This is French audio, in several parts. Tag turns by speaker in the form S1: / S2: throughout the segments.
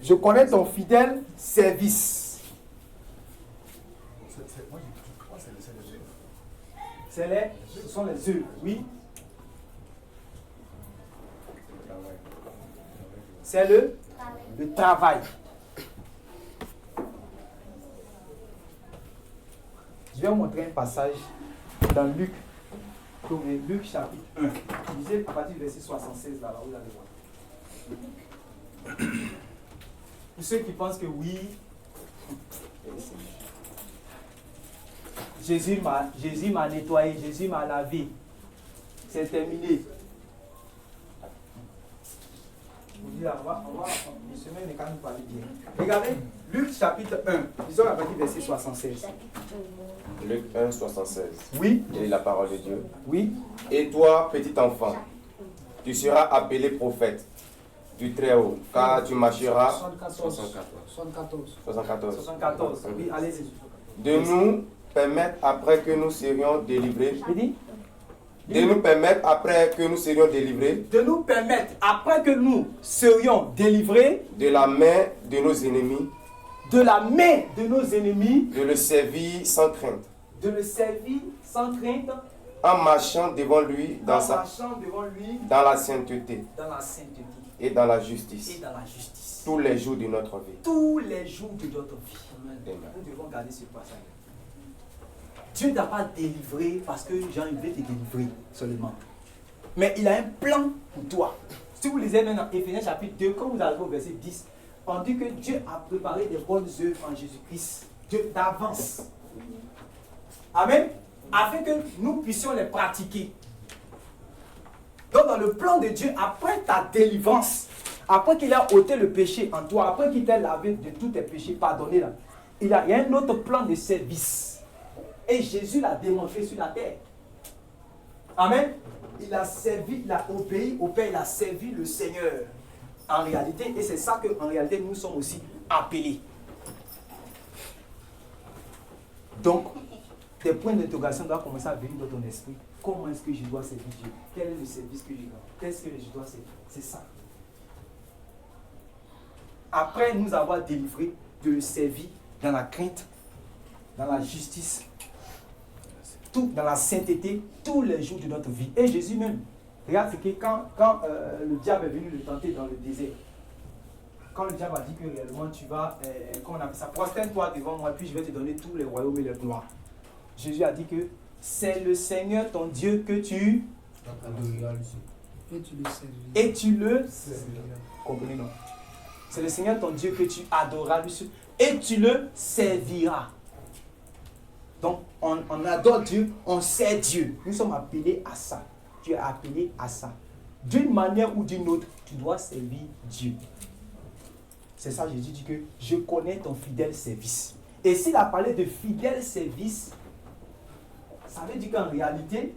S1: Je connais ton fidèle service.
S2: Moi, je crois que c'est les œuvres.
S1: Ce sont les œuvres, oui. C'est le travail. Je vais vous montrer un passage dans Luc. Luc chapitre 1. Lisez à partir du verset 76 là, vous allez voir. Pour ceux qui pensent que oui, Jésus m'a nettoyé, Jésus m'a lavé. C'est terminé. Je vous dis là, on va une semaine et quand nous parler bien. Regardez, Luc chapitre 1, lisons à partir du verset 76.
S3: Luc 1, 76.
S1: Oui.
S3: Et la parole de Dieu.
S1: Oui.
S3: Et toi, petit enfant, tu seras appelé prophète du Très-Haut, car tu marcheras
S1: 74. Oui, allez-y.
S3: De nous permettre après que nous serions délivrés.
S1: De nous permettre après que nous serions délivrés. De nous permettre après que nous serions délivrés.
S3: De la main de nos ennemis.
S1: De la main de nos ennemis.
S3: De le servir sans crainte.
S1: De le servir sans crainte.
S3: En marchant devant lui dans la sainteté.
S1: Dans la sainteté.
S3: Et dans la justice.
S1: Et dans la justice.
S3: Tous les jours de notre vie.
S1: Tous les jours de notre vie. Amen. Nous devons garder ce passage. Dieu ne t'a pas délivré parce que Jean il veut te délivrer seulement. Mais il a un plan pour toi. Si vous lisez maintenant Éphésiens chapitre 2, quand vous arrivez au verset 10, on dit que Dieu a préparé des bonnes œuvres en Jésus-Christ. Dieu d'avance. Amen. Afin que nous puissions les pratiquer. Donc dans le plan de Dieu, après ta délivrance, après qu'il a ôté le péché en toi, après qu'il t'ait lavé de tous tes péchés, pardonné là, il y a un autre plan de service. Et Jésus l'a démontré sur la terre. Amen. Il a servi, il a obéi au Père, il a servi le Seigneur. En réalité, et c'est ça qu'en réalité nous sommes aussi appelés. Donc, des points d'interrogation doivent commencer à venir dans ton esprit. Comment est-ce que je dois servir Dieu? Quel est le service que je dois? Qu'est-ce que je dois servir? C'est ça. Après nous avoir délivrés, de le servir dans la crainte, dans la justice, tout dans la sainteté, tous les jours de notre vie. Et Jésus même, regarde, c'est que quand le diable est venu le tenter dans le désert, quand le diable a dit que réellement tu vas, comment on appelle ça, prosterne-toi devant moi, puis je vais te donner tous les royaumes et les gloires. Jésus a dit que c'est le Seigneur ton Dieu que tu adoreras. Et tu le comprenez, non? C'est le Seigneur ton Dieu que tu adoreras et tu le serviras. Donc, on adore Dieu, on sert Dieu. Nous sommes appelés à ça. Tu es appelé à ça. D'une manière ou d'une autre, tu dois servir Dieu. C'est ça, Jésus dit que je connais ton fidèle service. Et s'il a parlé de fidèle service, ça veut dire qu'en réalité,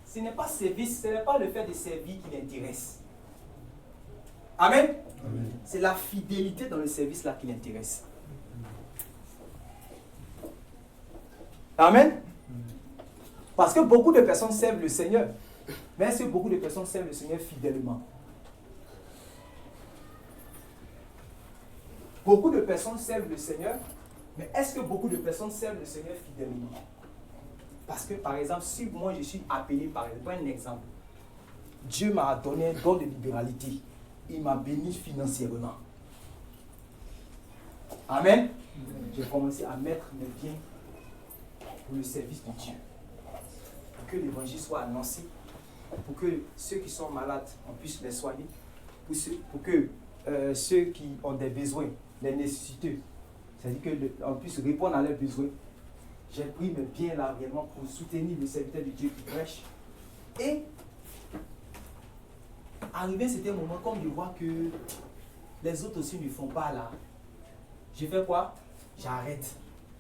S1: ce n'est pas service, ce n'est pas le fait de servir qui l'intéresse. Amen. Amen. C'est la fidélité dans le service là qui l'intéresse. Amen. Parce que beaucoup de personnes servent le Seigneur. Mais est-ce que beaucoup de personnes servent le Seigneur fidèlement? Beaucoup de personnes servent le Seigneur, mais est-ce que beaucoup de personnes servent le Seigneur fidèlement? Parce que par exemple, si moi je suis appelé par un exemple, Dieu m'a donné un don de libéralité. Il m'a béni financièrement. Amen. J'ai commencé à mettre mes biens pour le service de Dieu. Pour que l'évangile soit annoncé, pour que ceux qui sont malades, on puisse les soigner, pour que ceux qui ont des besoins, les nécessiteux, c'est-à-dire qu'on puisse répondre à leurs besoins. J'ai pris mes biens là réellement pour soutenir le serviteur de Dieu qui prêche. Et arrivé cet moment, comme je vois que les autres aussi ne font pas là, je fais quoi? J'arrête.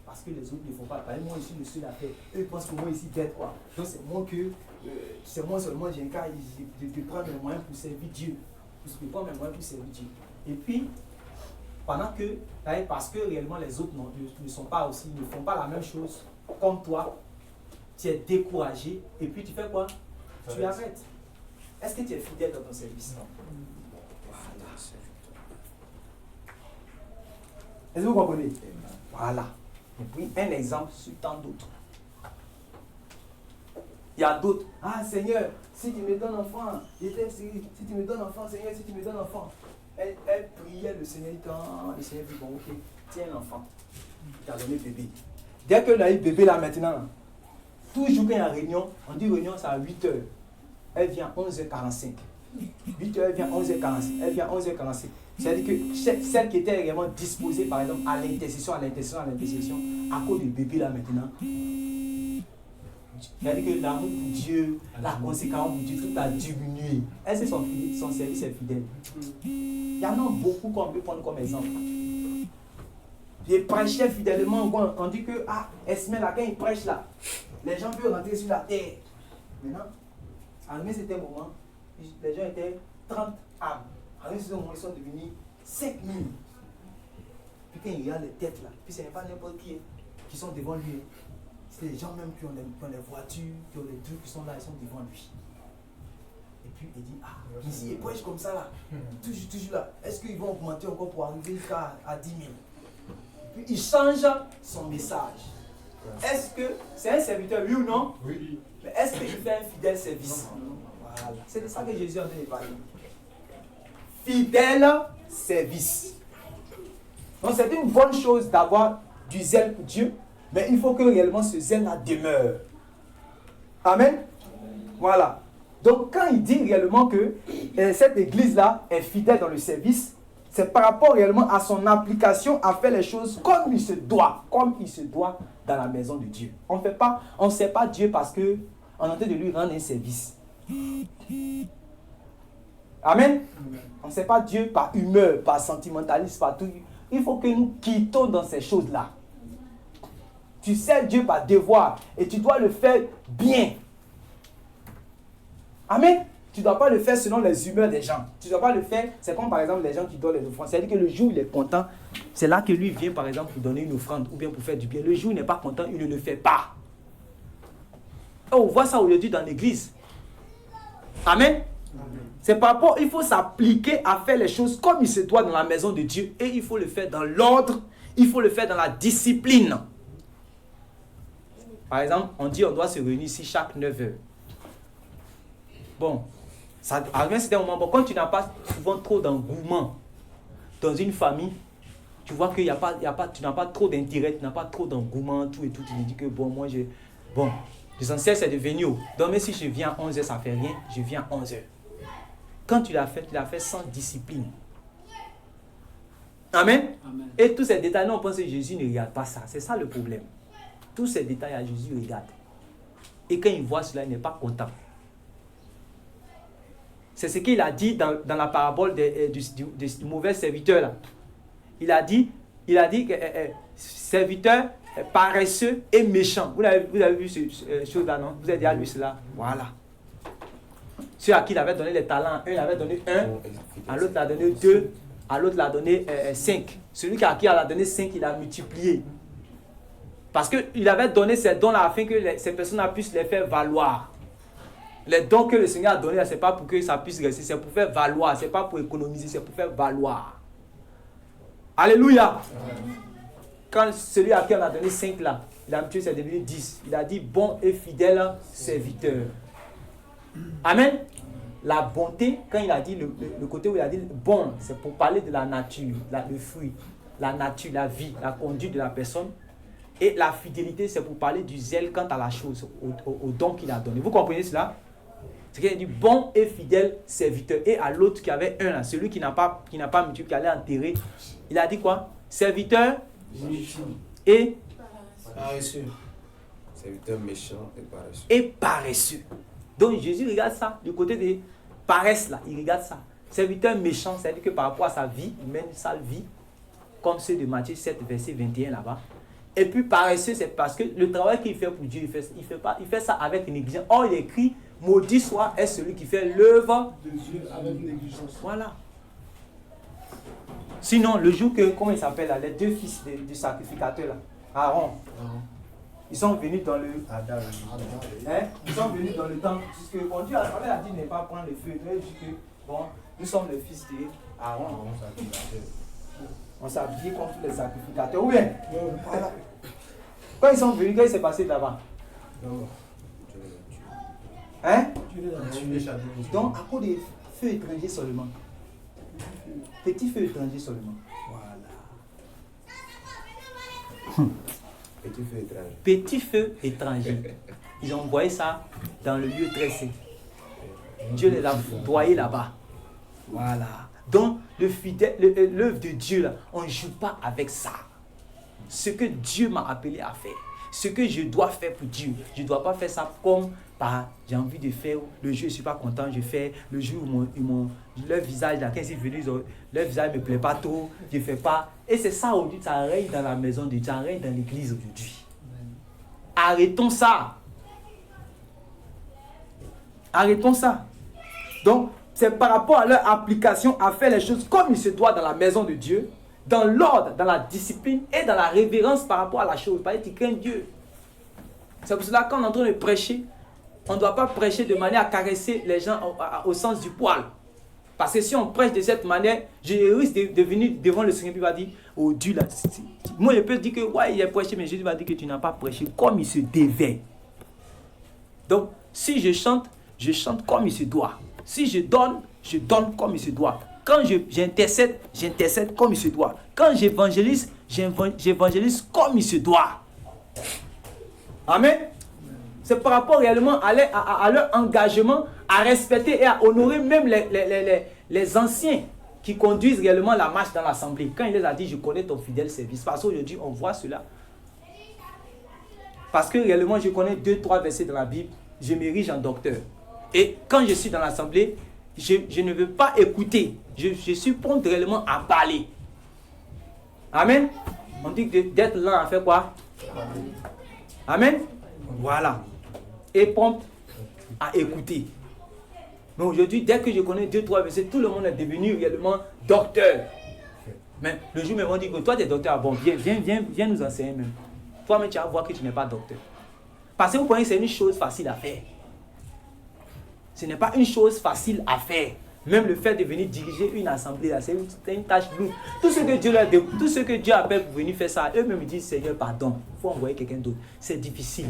S1: Parce que les autres ne font pas. Par exemple, moi ici, je suis la paix. Eux pensent que moi ici, bête quoi. Donc c'est moi seulement, j'ai un cas de prendre mes moyens pour servir Dieu. Je prends mes moyens pour servir Dieu. Et puis, parce que réellement les autres ne sont pas aussi, ne font pas la même chose comme toi, tu es découragé. Et puis tu fais quoi? Tu arrêtes. Est-ce que tu es fidèle dans ton service? Est-ce que vous comprenez? Voilà. J'ai pris un exemple sur tant d'autres. Il y a d'autres. Ah Seigneur, si tu me donnes enfant, si tu me donnes enfant, Seigneur, si tu me donnes enfant. Elle priait le Seigneur, le Seigneur dit, bon ok, tiens l'enfant. Il t'a donné bébé. Dès que a eu bébé là maintenant, là, toujours quand il y a réunion, on dit réunion c'est à 8h. Elle vient à 11h45. 8h, elle vient à 11h45. Elle vient à 11h45. C'est-à-dire que celle qui était vraiment disposée, par exemple, à l'intercession, à cause du bébé là maintenant, c'est-à-dire que l'amour pour Dieu, la conséquence pour Dieu, tout a diminué. Est-ce que son service est fidèle? Il y en a beaucoup qu'on peut prendre comme exemple. Il prêchait fidèlement, on dit que, Esmé là, quand il prêche là, les gens peuvent rentrer sur la terre. Maintenant, à un certain moment, les gens étaient 30 âmes. À un certain moment, ils sont devenus 5000. Puis quand il regarde les têtes là, puis ce n'est pas n'importe qui sont devant lui. C'est les gens même qui ont les voitures, qui ont les trucs qui sont là, ils sont devant lui. Et puis il dit, ici ils prêchent comme ça là, toujours là. Est-ce qu'ils vont augmenter encore pour arriver jusqu'à 10 000? Puis il change son message. Est-ce que c'est un serviteur, oui ou non?
S2: Oui.
S1: Mais est-ce qu'il fait un fidèle service? Voilà. C'est de ça que Jésus est en train de parler. Fidèle service. Donc c'est une bonne chose d'avoir du zèle pour Dieu, mais il faut que réellement ce zèle-là demeure. Amen. Voilà. Donc quand il dit réellement que cette église-là est fidèle dans le service, c'est par rapport réellement à son application à faire les choses comme il se doit dans la maison de Dieu. On ne sert pas Dieu parce qu'on est en train de lui rendre un service. Amen. On ne sert pas Dieu par humeur, par sentimentalisme, par tout. Il faut que nous quittons dans ces choses-là. Tu sers Dieu par devoir et tu dois le faire bien. Amen. Tu ne dois pas le faire selon les humeurs des gens. Tu ne dois pas le faire, c'est comme par exemple les gens qui donnent les offrandes. C'est-à-dire que le jour où il est content, c'est là que lui vient par exemple pour donner une offrande ou bien pour faire du bien. Le jour où il n'est pas content, il ne le fait pas. Et on voit ça aujourd'hui dans l'église. Amen. C'est par rapport, il faut s'appliquer à faire les choses comme il se doit dans la maison de Dieu. Et il faut le faire dans l'ordre, il faut le faire dans la discipline. Par exemple, on dit on doit se réunir ici chaque 9 heures. Bon, ça arrive à un certain moment. Bon, quand tu n'as pas souvent trop d'engouement dans une famille, tu vois que tu n'as pas trop d'intérêt, tu n'as pas trop d'engouement, tout et tout. Tu te dis que bon, moi j'ai. Bon, l'essentiel c'est de venir. Donc, même si je viens à 11h, ça ne fait rien, je viens à 11h. Quand tu l'as fait sans discipline. Amen. Amen. Et tous ces détails-là, on pense que Jésus ne regarde pas ça. C'est ça le problème. Tous ces détails, Jésus regarde. Et quand il voit cela, il n'est pas content. C'est ce qu'il a dit dans la parabole du mauvais serviteur là. Il a dit que serviteur paresseux et méchant. Vous avez vu ce chose-là, non? Vous avez déjà lu cela? Voilà. Ceux à qui il avait donné les talents, un il avait donné 1, à l'autre il a donné 2, à l'autre il a donné 5. Celui à qui il a donné 5, il a multiplié. Parce qu'il avait donné ces dons-là afin que ces personnes puissent les faire valoir. Les dons que le Seigneur a donnés, ce n'est pas pour que ça puisse rester, c'est pour faire valoir, ce n'est pas pour économiser, c'est pour faire valoir. Alléluia. Quand celui à qui on a donné 5 là, il a multiplié, c'est devenu 10. Il a dit bon et fidèle serviteur. Amen. La bonté, quand il a dit le côté où il a dit bon, c'est pour parler de la nature, le fruit, la nature, la vie, la conduite de la personne. Et la fidélité, c'est pour parler du zèle quant à la chose, au don qu'il a donné. Vous comprenez cela? C'est qu'il a dit bon et fidèle serviteur. Et à l'autre qui avait 1 là, celui qui n'a pas multiplié, qui allait enterrer, il a dit quoi? Serviteur et
S3: paresseux. Serviteur méchant et paresseux.
S1: Et paresseux. Donc Jésus regarde ça, du côté des paresses là, il regarde ça. Serviteur méchant, c'est-à-dire que par rapport à sa vie, il mène une sale vie, comme ceux de Matthieu 7, verset 21 là-bas. Et puis paresseux, c'est parce que le travail qu'il fait pour Dieu, il fait ça avec une négligence. Or, il écrit, maudit soit est celui qui fait l'œuvre
S2: de Dieu avec négligence.
S1: Voilà. Sinon, le jour que, comment il s'appelle là, les 2 fils du sacrificateur là, Aaron. Ils sont venus dans le...
S2: Adam.
S1: Ils sont venus dans le temple, puisque bon, Dieu a dit ne pas prendre le feu. Il dit que, bon, nous sommes les fils d'Aaron. On s'habille comme tous les sacrificateurs. Ou bien, voilà. Quand ils sont venus, qu'est-ce qui s'est passé là-bas? Hein? Donc, à cause des feux étrangers seulement. Petit feu étranger seulement.
S2: Voilà. Petit feu étranger.
S1: Petit feu étranger. Ils ont envoyé ça dans le lieu très saint. Dieu les a broyés là-bas. Voilà. Donc, l'œuvre de Dieu, là, on ne joue pas avec ça. Ce que Dieu m'a appelé à faire, ce que je dois faire pour Dieu, je ne dois pas faire ça comme j'ai envie de faire, le jour où je ne suis pas content, je fais, le jour où leur visage, là, quand ils sont venus, leur visage ne me plaît pas trop, je ne fais pas. Et c'est ça aujourd'hui, ça règne dans la maison de Dieu, ça règne dans l'église aujourd'hui. Arrêtons ça. Arrêtons ça. Donc, c'est par rapport à leur application à faire les choses comme il se doit dans la maison de Dieu, dans l'ordre, dans la discipline et dans la révérence par rapport à la chose. Parce qu'ils craignent Dieu. C'est pour cela qu'on est en train de prêcher, on ne doit pas prêcher de manière à caresser les gens au sens du poil. Parce que si on prêche de cette manière, je risque de venir devant le Seigneur et il va dire, oh Dieu là, moi je peux dire que ouais, il a prêché, mais Jésus va dire que tu n'as pas prêché comme il se devait. Donc, si je chante comme il se doit. Si je donne comme il se doit. Quand j'intercède comme il se doit. Quand j'évangélise comme il se doit. Amen. C'est par rapport réellement à leur engagement à respecter et à honorer même les anciens qui conduisent réellement la marche dans l'assemblée. Quand il les a dit, je connais ton fidèle service. Parce qu'aujourd'hui, on voit cela. Parce que réellement, je connais 2-3 versets dans la Bible. Je m'érige en docteur. Et quand je suis dans l'assemblée, je ne veux pas écouter. Je suis prompt réellement à parler. Amen. On dit que d'être là à faire quoi? Amen. Voilà. Et prompt à écouter. Mais aujourd'hui, dès que je connais 2-3 versets, tout le monde est devenu réellement docteur. Mais le jour même, on dit que toi, tu es docteur. Bon, viens nous enseigner même. Toi-même, tu vas voir que tu n'es pas docteur. Parce que vous pensez que c'est une chose facile à faire. Ce n'est pas une chose facile à faire. Même le fait de venir diriger une assemblée, c'est une tâche lourde. Tout ce que Dieu appelle pour venir faire ça, eux-mêmes me disent, Seigneur, pardon, il faut envoyer quelqu'un d'autre. C'est difficile.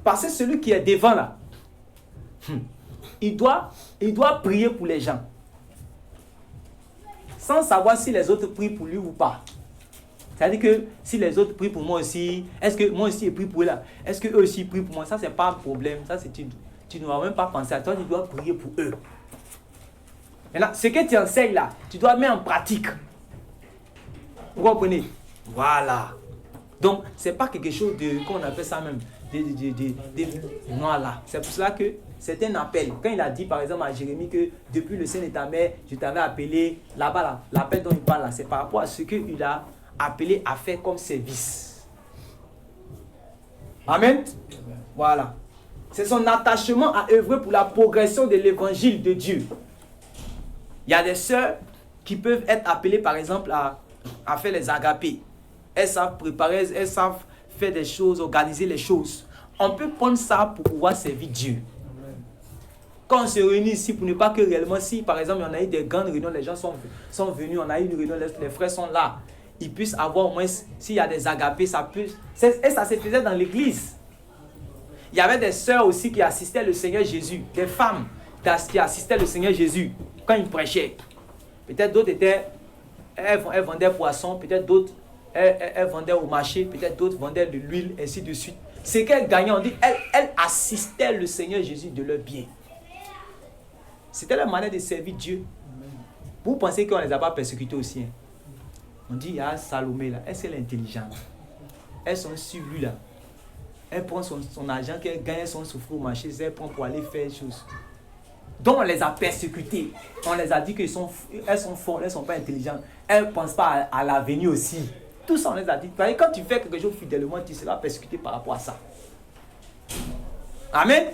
S1: Parce que celui qui est devant là, il doit prier pour les gens. Sans savoir si les autres prient pour lui ou pas. C'est-à-dire que si les autres prient pour moi aussi, est-ce que moi aussi je prie pour eux là? Est-ce qu'eux aussi prient pour moi? Ça, c'est pas un problème. Ça, tu ne dois même pas penser à toi, tu dois prier pour eux. Maintenant, ce que tu enseignes là, tu dois mettre en pratique. Vous comprenez? Voilà. Donc, c'est pas quelque chose de, qu'on appelle ça même, voilà. C'est pour cela que c'est un appel. Quand il a dit par exemple à Jérémie que depuis le sein de ta mère, je t'avais appelé, là-bas, là, l'appel dont il parle là, c'est par rapport à ce qu'il a appelé à faire comme service. Amen. Voilà. C'est son attachement à œuvrer pour la progression de l'évangile de Dieu. Il y a des sœurs qui peuvent être appelées par exemple à faire les agapés. Elles savent préparer, elles savent faire des choses, organiser les choses. On peut prendre ça pour pouvoir servir Dieu. Quand on se réunit ici, pour ne pas que réellement, si par exemple il y en a eu des grandes réunions, les gens sont venus, on a eu une réunion, les frères sont là, ils puissent avoir au moins, s'il y a des agapés, ça peut... Et ça se faisait dans l'église. Il y avait des sœurs aussi qui assistaient le Seigneur Jésus, des femmes qui assistaient le Seigneur Jésus quand il prêchait. Peut-être d'autres elles vendaient poissons, peut-être d'autres, elles vendaient au marché, peut-être d'autres vendaient de l'huile, ainsi de suite. Ce qu'elles gagnaient, on dit, elles assistaient le Seigneur Jésus de leur bien. C'était la manière de servir Dieu. Vous pensez qu'on ne les a pas persécutés aussi? Hein? On dit, il y a Salomé là, est-ce qu'elle est intelligente? Elles sont sur lui là. Elle prend son argent qu'elle gagne, son souffle au marché, elle prend pour aller faire des choses. Donc on les a persécutés. On les a dit qu'elles sont fortes, elles ne sont pas intelligentes. Elles ne pensent pas à l'avenir aussi. Tout ça on les a dit. Quand tu fais quelque chose fidèlement, tu seras persécuté par rapport à ça. Amen.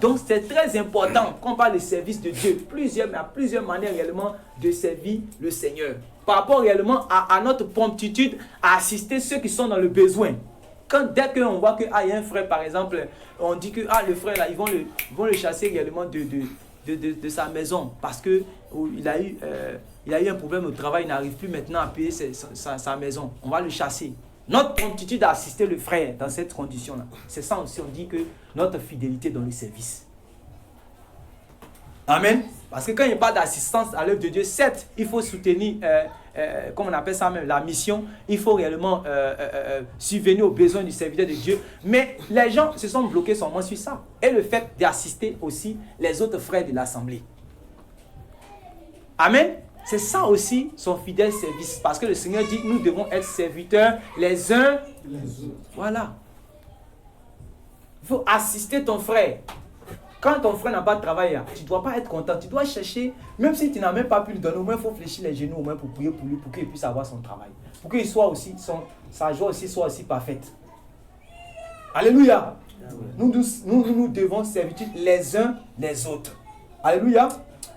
S1: Donc c'est très important quand on parle de service de Dieu. Il y a plusieurs manières réellement de servir le Seigneur. Par rapport réellement à notre promptitude à assister ceux qui sont dans le besoin. Dès qu'on voit qu'il y a un frère, par exemple, on dit que le frère là, ils vont le chasser réellement de sa maison parce que il a eu un problème au travail, il n'arrive plus maintenant à payer sa maison. On va le chasser. Notre promptitude à assister le frère dans cette condition-là, c'est ça aussi, on dit que notre fidélité dans le service. Amen. Parce que quand il n'y a pas d'assistance à l'œuvre de Dieu, certes, il faut soutenir, comme on appelle ça même, la mission. Il faut réellement subvenir aux besoins du serviteur de Dieu. Mais les gens se sont bloqués seulement sur ça. Et le fait d'assister aussi les autres frères de l'assemblée. Amen. C'est ça aussi son fidèle service. Parce que le Seigneur dit que nous devons être serviteurs les uns les autres. Voilà. Il faut assister ton frère. Quand ton frère n'a pas de travail, tu ne dois pas être content. Tu dois chercher, même si tu n'as même pas pu lui donner, au moins il faut fléchir les genoux au moins pour prier pour lui, pour qu'il puisse avoir son travail. Pour qu'il soit aussi, sa joie aussi soit aussi parfaite. Alléluia. Nous devons servir les uns les autres. Alléluia.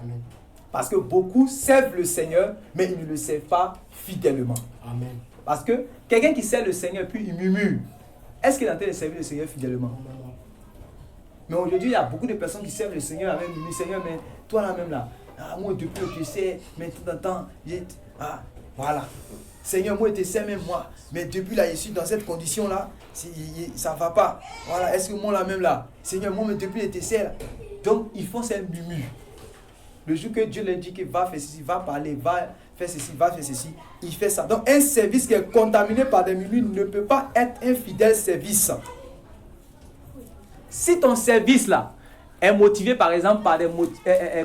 S1: Amen. Parce que beaucoup servent le Seigneur, mais ils ne le servent pas fidèlement. Amen. Parce que quelqu'un qui sert le Seigneur, puis il murmure, est-ce qu'il est en train de servir le Seigneur fidèlement? Mais aujourd'hui, il y a beaucoup de personnes qui servent le Seigneur, même le Seigneur, mais toi là même là, moi depuis que tu sais, mais tout le temps, voilà. Seigneur, moi je te sais même moi, mais depuis là, je suis dans cette condition là, ça ne va pas. Voilà, est-ce que moi là même là, Seigneur, moi depuis je te sais là. Donc, ils font ce murmure. Le jour que Dieu leur dit qu'il va faire ceci, va parler, va faire ceci, va faire ceci, il fait ça. Donc un service qui est contaminé par des murmures ne peut pas être un fidèle service. Si ton service là est motivé par exemple par des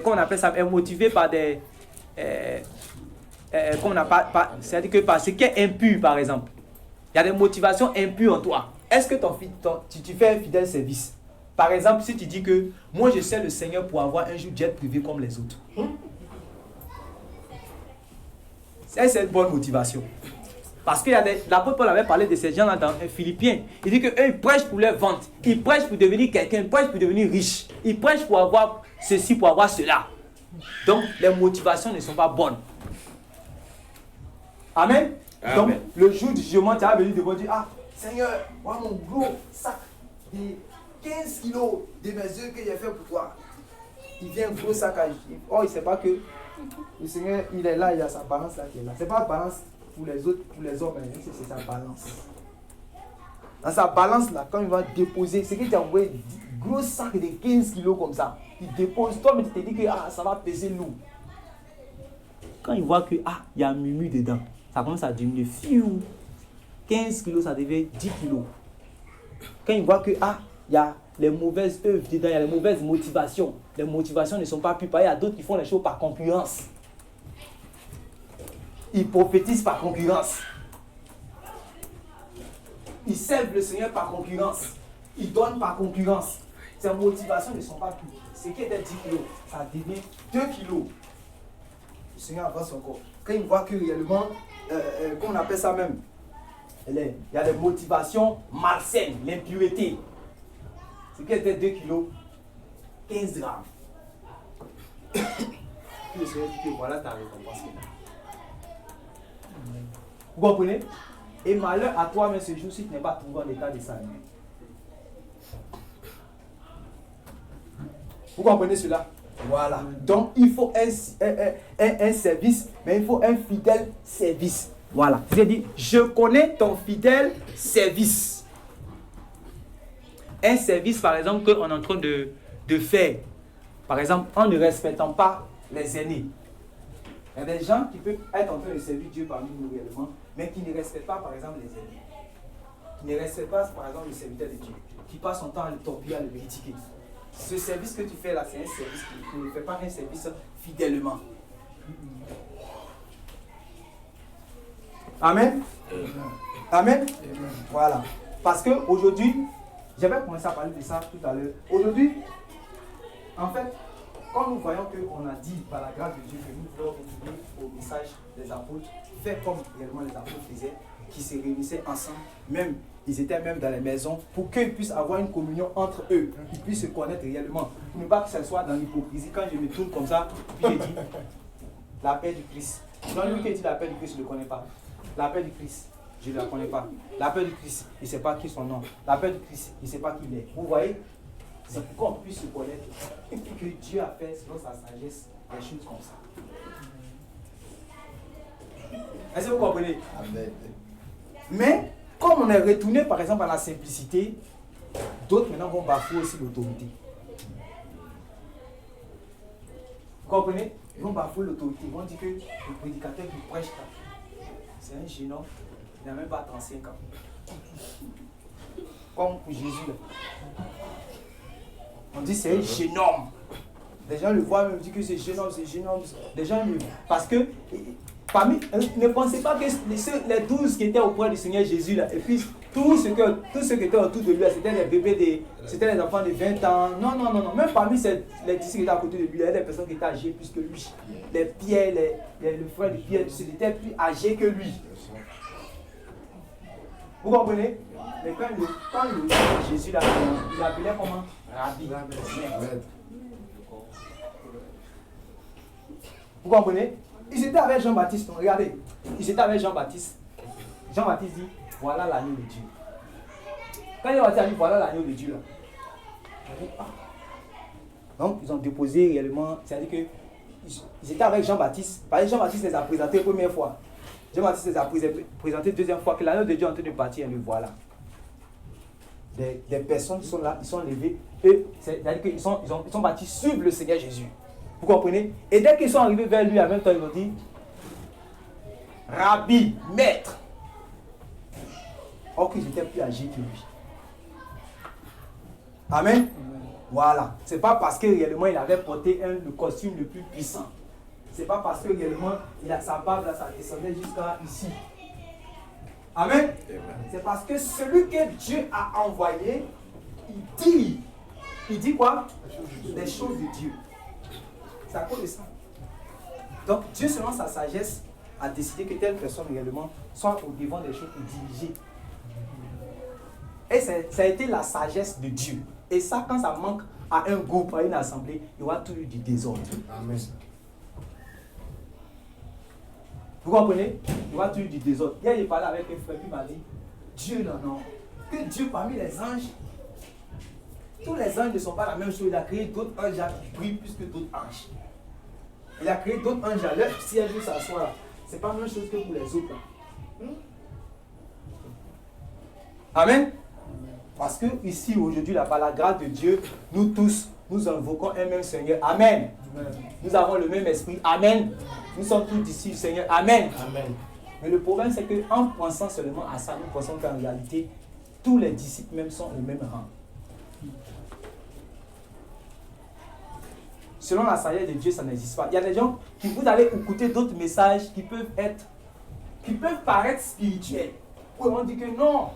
S1: comment on appelle ça, est motivé par des c'est-à-dire que par ce qui est impur par exemple, il y a des motivations impures en toi. Est-ce que tu fais un fidèle service? Par exemple, si tu dis que moi je sers le Seigneur pour avoir un jour jet privé comme les autres. C'est une bonne motivation. Parce que l'apôtre Paul avait parlé de ces gens-là dans Philippiens. Il dit qu'eux, ils prêchent pour leur vente. Ils prêchent pour devenir quelqu'un. Ils prêchent pour devenir riche. Ils prêchent pour avoir ceci, pour avoir cela. Donc, les motivations ne sont pas bonnes. Amen. Amen. Donc, le jour du jugement, tu vas venir devant Dieu. Seigneur, voilà mon gros sac de 15 kilos de mes œufs que j'ai fait pour toi. Il vient un gros sac à... Oh, il ne sait pas que le Seigneur, il est là, il a sa balance là qui est là. Ce n'est pas la balance pour les autres, pour les hommes, c'est sa balance. Dans sa balance là, quand il va déposer, c'est qu'il t'a envoyé un gros sac de 15 kilos comme ça. Il dépose, toi, mais tu te dis que ça va peser lourd. Quand il voit que il y a un murmure dedans, ça commence à diminuer. 15 kilos, ça devient 10 kilos. Quand il voit que il y a les mauvaises œuvres dedans, il y a les mauvaises motivations. Les motivations ne sont pas plus pareilles. Il y a d'autres qui font les choses par concurrence. Ils prophétisent par concurrence. Ils servent le Seigneur par concurrence. Ils donnent par concurrence. Ces motivations ne sont pas plus. Ce qui était 10 kilos, ça devient 2 kilos. Le Seigneur avance encore. Quand il voit que réellement, qu'on appelle ça même, il y a des motivations malsaines, l'impureté. Ce qui était 2 kilos, 15 grammes. Puis le Seigneur dit que voilà ta récompense. Vous comprenez? Et malheur à toi, mais ce jour, si tu n'es pas trouvé en état de salut. Vous comprenez cela? Voilà. Donc, il faut un service, mais il faut un fidèle service. Voilà. C'est-à-dire, je connais ton fidèle service. Un service, par exemple, qu'on est en train de faire. Par exemple, en ne respectant pas les aînés. Il y a des gens qui peuvent être en train de servir Dieu parmi nous réellement, mais qui ne respectent pas, par exemple, les aînés. Qui ne respectent pas, par exemple, le serviteur de Dieu. Qui passe son temps à le torpiller, à le critiquer. Ce service que tu fais là, c'est un service qui ne fait pas un service fidèlement. Amen. Amen. Voilà. Parce qu'aujourd'hui, j'avais commencé à parler de ça tout à l'heure. Aujourd'hui, en fait, comme quand nous voyons qu'on a dit par la grâce de Dieu que nous voulons retourner au message des apôtres, faire comme réellement les apôtres faisaient, qui se réunissaient ensemble, même ils étaient même dans les maisons, pour qu'ils puissent avoir une communion entre eux, qu'ils puissent se connaître réellement. Pour ne pas que ce soit dans l'hypocrisie. Quand je me tourne comme ça, puis je dis la paix du Christ. Donc lui qui dit la paix du Christ, je ne le connais pas. La paix du Christ, je ne la connais pas. La paix du Christ, il ne sait pas qui est son nom. La paix du Christ, il ne sait pas qui il est. Vous voyez? C'est pour qu'on puisse se connaître que Dieu a fait selon sa sagesse des choses comme ça. Est-ce que vous comprenez?
S2: Amen.
S1: Mais comme on est retourné par exemple à la simplicité, d'autres maintenant vont bafouer aussi l'autorité. Vous comprenez? Ils vont bafouer l'autorité. Ils vont dire que le prédicateur qui prêche là, c'est un jeune homme, il n'a même pas 35 ans. Comme pour Jésus là. On dit c'est un jeune homme. Les gens le voient même, disent que c'est jeune homme, c'est jeune homme. Les gens le... Parce que, parmi, ne pensez pas que les 12 qui étaient auprès du Seigneur Jésus, là, et puis tous ceux qui étaient autour de lui, c'était des bébés, c'était des enfants de 20 ans. Non, non, non, non. Même parmi les disciples qui étaient à côté de lui, il y avait des personnes qui étaient âgées plus que lui. Les Pierre, le frère de Pierre, ils étaient plus âgés que lui. Vous comprenez? Mais quand le Jésus là, il appelait comment? Rabbi. Vous comprenez? Ils étaient avec Jean-Baptiste. Regardez. Ils étaient avec Jean-Baptiste. Jean-Baptiste dit, voilà l'agneau de Dieu. Quand Jean-Baptiste a dit, voilà l'agneau de Dieu, là. Donc, ils ont déposé réellement. C'est-à-dire que ils étaient avec Jean-Baptiste. Parce que Jean-Baptiste les a présentés la première fois. Jean-Baptiste les a présentés la deuxième fois. Que l'agneau de Dieu est en train de partir. Et le voilà. Des personnes qui sont là, ils sont levés. C'est-à-dire qu'ils sont partis suivre le Seigneur Jésus. Vous comprenez? Et dès qu'ils sont arrivés vers lui, en même temps, ils ont dit Rabbi, maître. Or qu'ils étaient plus âgés que lui. Amen. Voilà. C'est pas parce que réellement il avait porté le costume le plus puissant. C'est pas parce que réellement sa barbe là, ça descendait jusqu'à ici. Amen. C'est parce que celui que Dieu a envoyé, il dit quoi? Les choses de Dieu. C'est à cause de ça. Donc Dieu, selon sa sagesse, a décidé que telle personne réellement soit au devant des choses pour diriger. Et ça a été la sagesse de Dieu. Et ça, quand ça manque à un groupe, à une assemblée, il y aura toujours du désordre.
S2: Amen.
S1: Vous comprenez? Il y aura toujours du désordre. Hier, j'ai parlé avec un frère qui m'a dit, Dieu, non. Que Dieu, parmi les anges, tous les anges ne sont pas la même chose. Il a créé d'autres anges qui brillent plus que d'autres anges. Il a créé d'autres anges à l'heure. Si un jour s'assoit là, c'est pas la même chose que pour les autres. Amen. Parce que ici, aujourd'hui, par la grâce de Dieu, nous tous, nous invoquons un même Seigneur. Amen. Amen. Nous avons le même esprit. Amen. Nous sommes tous ici, Seigneur. Amen. Amen. Mais le problème, c'est qu'en pensant seulement à ça, nous pensons qu'en réalité, tous les disciples même sont au même rang. Selon la sagesse de Dieu, ça n'existe pas. Il y a des gens qui vous allez écouter d'autres messages qui peuvent paraître spirituels. Où on dit que non.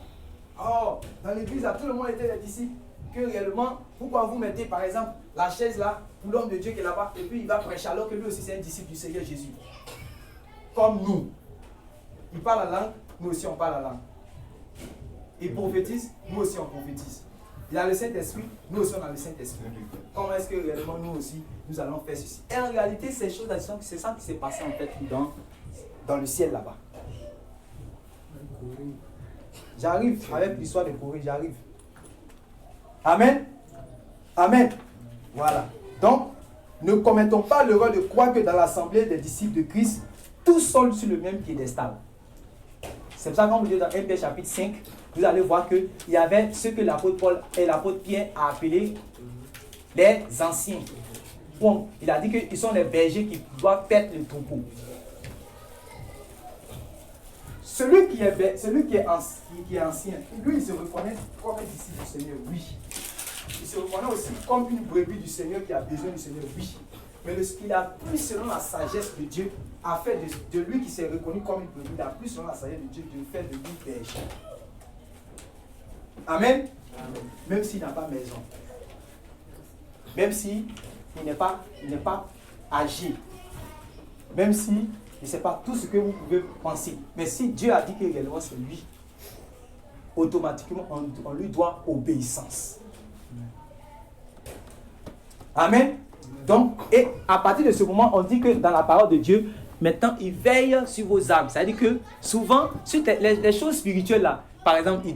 S1: Oh, dans l'église, tout le monde était des disciples. Que réellement, pourquoi vous mettez par exemple la chaise là, pour l'homme de Dieu qui est là-bas, et puis il va prêcher alors que lui aussi c'est un disciple du Seigneur Jésus. Comme nous. Il parle la langue, nous aussi on parle la langue. Il prophétise, nous aussi on prophétise. Il a le Saint-Esprit, nous aussi on a le Saint-Esprit. Comment est-ce que réellement nous aussi, nous allons faire ceci? Et en réalité, ces choses, c'est ça qui s'est passé en fait dans le ciel là-bas. J'arrive avec l'histoire de Corée, j'arrive. Amen. Amen. Voilà. Donc, ne commettons pas l'erreur de croire que dans l'assemblée des disciples de Christ, tous sont sur le même piédestal. C'est pour ça que quand vous dites dans 1 Pierre chapitre 5, vous allez voir qu'il y avait ce que l'apôtre Paul et l'apôtre Pierre a appelé les anciens. Bon, il a dit qu'ils sont les bergers qui doivent perdre le troupeau. Celui qui est ancien, lui, il se reconnaît comme un disciple du Seigneur, oui. Il se reconnaît aussi comme une brebis du Seigneur qui a besoin du Seigneur, oui. Mais ce qu'il a plus selon la sagesse de Dieu, a fait de lui qui s'est reconnu comme une brebis, il a plus selon la sagesse de Dieu de faire de lui berger. Amen. Amen. Même s'il n'a pas maison. Même si il n'est pas âgé. Même si, je ne sais pas tout ce que vous pouvez penser. Mais si Dieu a dit que réellement c'est lui, automatiquement, on lui doit obéissance. Amen. Donc, et à partir de ce moment, on dit que dans la parole de Dieu, maintenant, il veille sur vos âmes. C'est-à-dire que souvent, sur les choses spirituelles là, par exemple,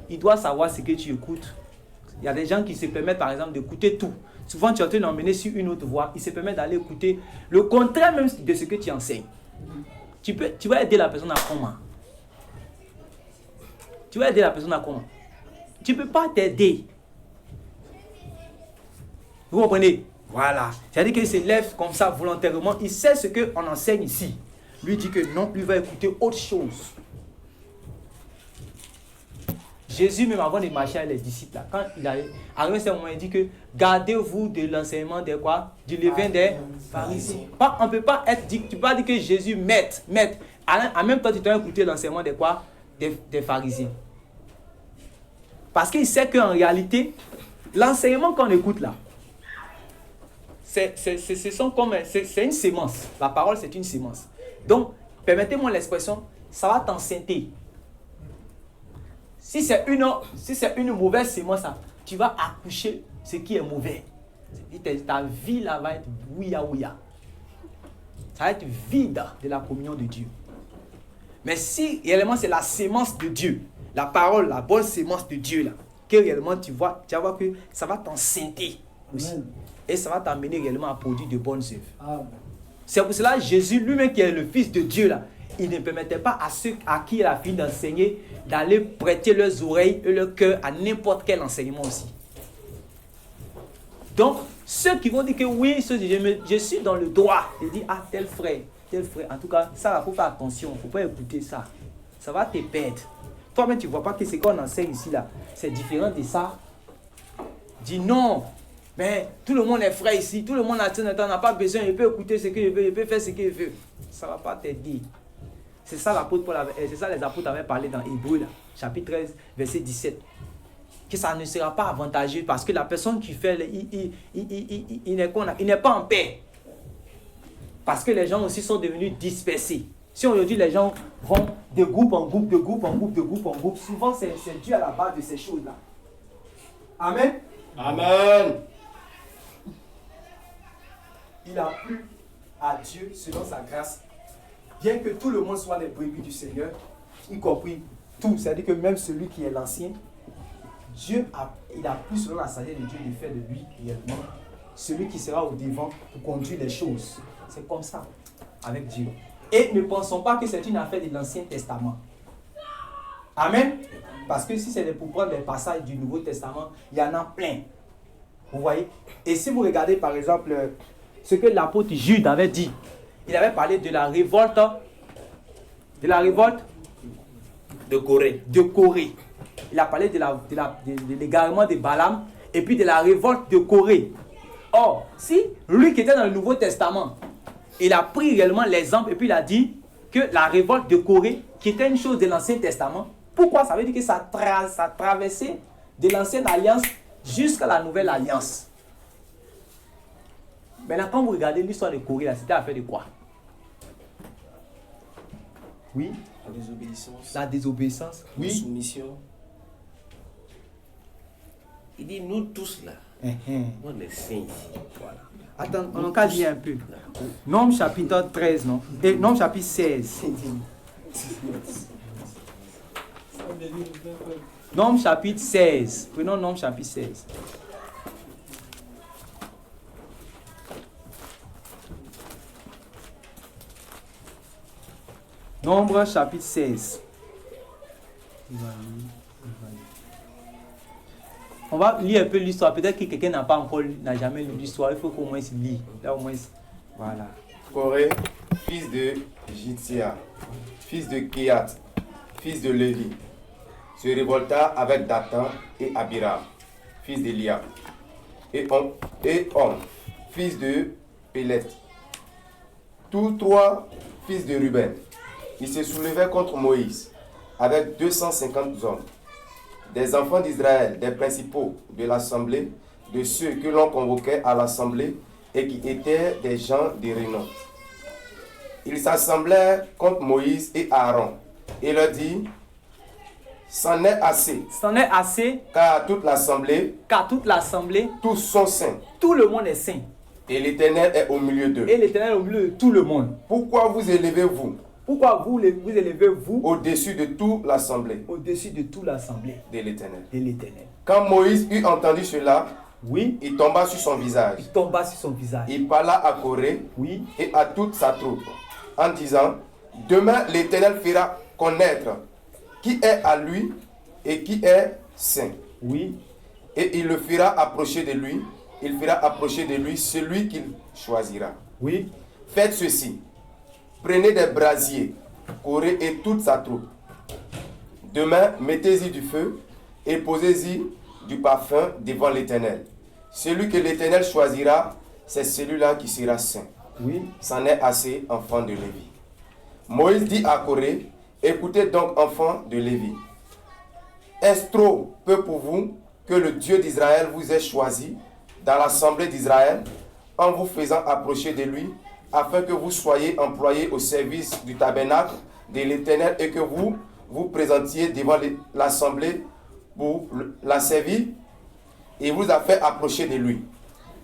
S1: il doit savoir ce que tu écoutes. Il y a des gens qui se permettent, par exemple, d'écouter tout. Souvent, tu es en train d'emmener sur une autre voie. Ils se permettent d'aller écouter le contraire même de ce que tu enseignes. Tu vas aider la personne à comment? Tu vas aider la personne à comment? Tu ne peux pas t'aider. Vous comprenez? Voilà. C'est-à-dire qu'il se lève comme ça volontairement. Il sait ce qu'on enseigne ici. Lui dit que non, lui va écouter autre chose. Jésus, même avant de marcher avec les disciples, là, quand il arrive à un moment, il dit que gardez-vous de l'enseignement des quoi? Du levain des pharisiens. On ne peut pas être dit, tu peux pas dire que Jésus maître. En même temps, tu dois écouter l'enseignement des quoi? Des pharisiens. Parce qu'il sait qu'en réalité, l'enseignement qu'on écoute là, c'est une sémence. La parole, c'est une sémence. Donc, permettez-moi l'expression, ça va t'enceinter. Si c'est une mauvaise sémence, tu vas accoucher ce qui est mauvais. Ta vie là va être ouïa. Ça va être vide de la communion de Dieu. Mais si réellement c'est la sémence de Dieu, la parole, la bonne sémence de Dieu là, que réellement tu vas voir que ça va t'enceinter aussi. Amen. Et ça va t'amener réellement à produire de bonnes œuvres. Amen. C'est pour cela que Jésus, lui-même qui est le Fils de Dieu là, il ne permettait pas à ceux à qui il a fini d'enseigner d'aller prêter leurs oreilles et leur cœur à n'importe quel enseignement aussi. Donc, ceux qui vont dire que oui, je suis dans le droit, ils disent, ah, tel frère, en tout cas, ça, il ne faut faire attention, il ne faut pas écouter ça. Ça va te perdre. Toi-même, tu ne vois pas que ce qu'on enseigne ici, là, c'est différent de ça. Dis non, mais tout le monde est frère ici, tout le monde n'a pas besoin, il peut écouter ce qu'il veut, il peut faire ce qu'il veut. Ça ne va pas t'aider. C'est ça l'apôtre Paul c'est ça les apôtres avaient parlé dans Hébreux, là, chapitre 13, verset 17. Que ça ne sera pas avantageux parce que la personne qui fait, il n'est pas en paix. Parce que les gens aussi sont devenus dispersés. Si aujourd'hui les gens vont de groupe en groupe, souvent c'est dû à la base de ces choses-là. Amen.
S3: Amen.
S1: Il a plu à Dieu selon sa grâce. Bien que tout le monde soit les brebis du Seigneur, y compris tout, c'est-à-dire que même celui qui est l'ancien, il a plu selon la sagesse de Dieu de faire de lui réellement celui qui sera au devant pour conduire les choses. C'est comme ça avec Dieu. Et ne pensons pas que c'est une affaire de l'Ancien Testament. Amen. Parce que si c'est pour prendre les passages du Nouveau Testament, il y en a plein. Vous voyez? Et si vous regardez par exemple ce que l'apôtre Jude avait dit, il avait parlé de la révolte
S4: de Corée.
S1: Il a parlé de l'égarement de Balaam et puis de la révolte de Corée. Or, si lui qui était dans le Nouveau Testament, il a pris réellement l'exemple et puis il a dit que la révolte de Corée, qui était une chose de l'Ancien Testament, pourquoi? Ça veut dire que ça traversait de l'Ancienne Alliance jusqu'à la Nouvelle Alliance. Maintenant, quand vous regardez l'histoire de Corée, c'était affaire de quoi? Oui. La désobéissance. Oui.
S4: La soumission. Il dit, nous tous là, on est saints ici. Voilà.
S1: Attends, on en dit un peu. Nombre chapitre 13, non? Et Nombre chapitre 16. Nombre chapitre 16. Prenons Nombre chapitre 16. Nombre chapitre 16. On va lire un peu l'histoire. Peut-être que quelqu'un n'a jamais lu l'histoire. Il faut qu'au moins il lit. Là, au moins, voilà.
S3: Corée, fils de Jitsia, fils de Kéat, fils de Lévi, se révolta avec Dathan et Abiram, fils d'Élia, et Om, fils de Pélet, tous trois fils de Ruben. Ils se soulevaient contre Moïse avec 250 hommes, des enfants d'Israël, des principaux de l'assemblée, de ceux que l'on convoquait à l'assemblée, et qui étaient des gens de renom. Ils s'assemblèrent contre Moïse et Aaron et leur dit, c'en est assez,
S1: C'en est assez,
S3: car toute l'assemblée,
S1: tous
S3: sont saints,
S1: tout le monde est saint.
S3: et l'Éternel est au milieu d'eux.
S1: Et l'Éternel est au milieu de tout le monde.
S3: Pourquoi vous élevez-vous
S1: Pourquoi vous élevez-vous
S3: au-dessus de toute l'assemblée
S1: au-dessus de toute l'assemblée
S3: de l'Éternel?
S1: de l'Éternel?
S3: Quand Moïse eut entendu cela,
S1: Oui,
S3: il tomba sur son visage.
S1: il tomba sur son visage.
S3: Il parla à Corée
S1: Oui,
S3: et à toute sa troupe en disant, demain l'Éternel fera connaître qui est à lui et qui est saint.
S1: oui,
S3: Et il le fera approcher de lui. Il fera approcher de lui celui qu'il choisira.
S1: oui,
S3: Faites ceci. Prenez des brasiers, Corée et toute sa troupe. Demain, mettez-y du feu et posez-y du parfum devant l'Éternel. Celui que l'Éternel choisira, c'est celui-là qui sera saint.
S1: oui.
S3: C'en est assez, enfants de Lévi. Moïse dit à Corée, écoutez donc, enfants de Lévi. Est-ce trop peu pour vous que le Dieu d'Israël vous ait choisi dans l'assemblée d'Israël en vous faisant approcher de lui, afin que vous soyez employés au service du tabernacle de l'Éternel et que vous vous présentiez devant l'assemblée pour la servir? Il vous a fait approcher de lui,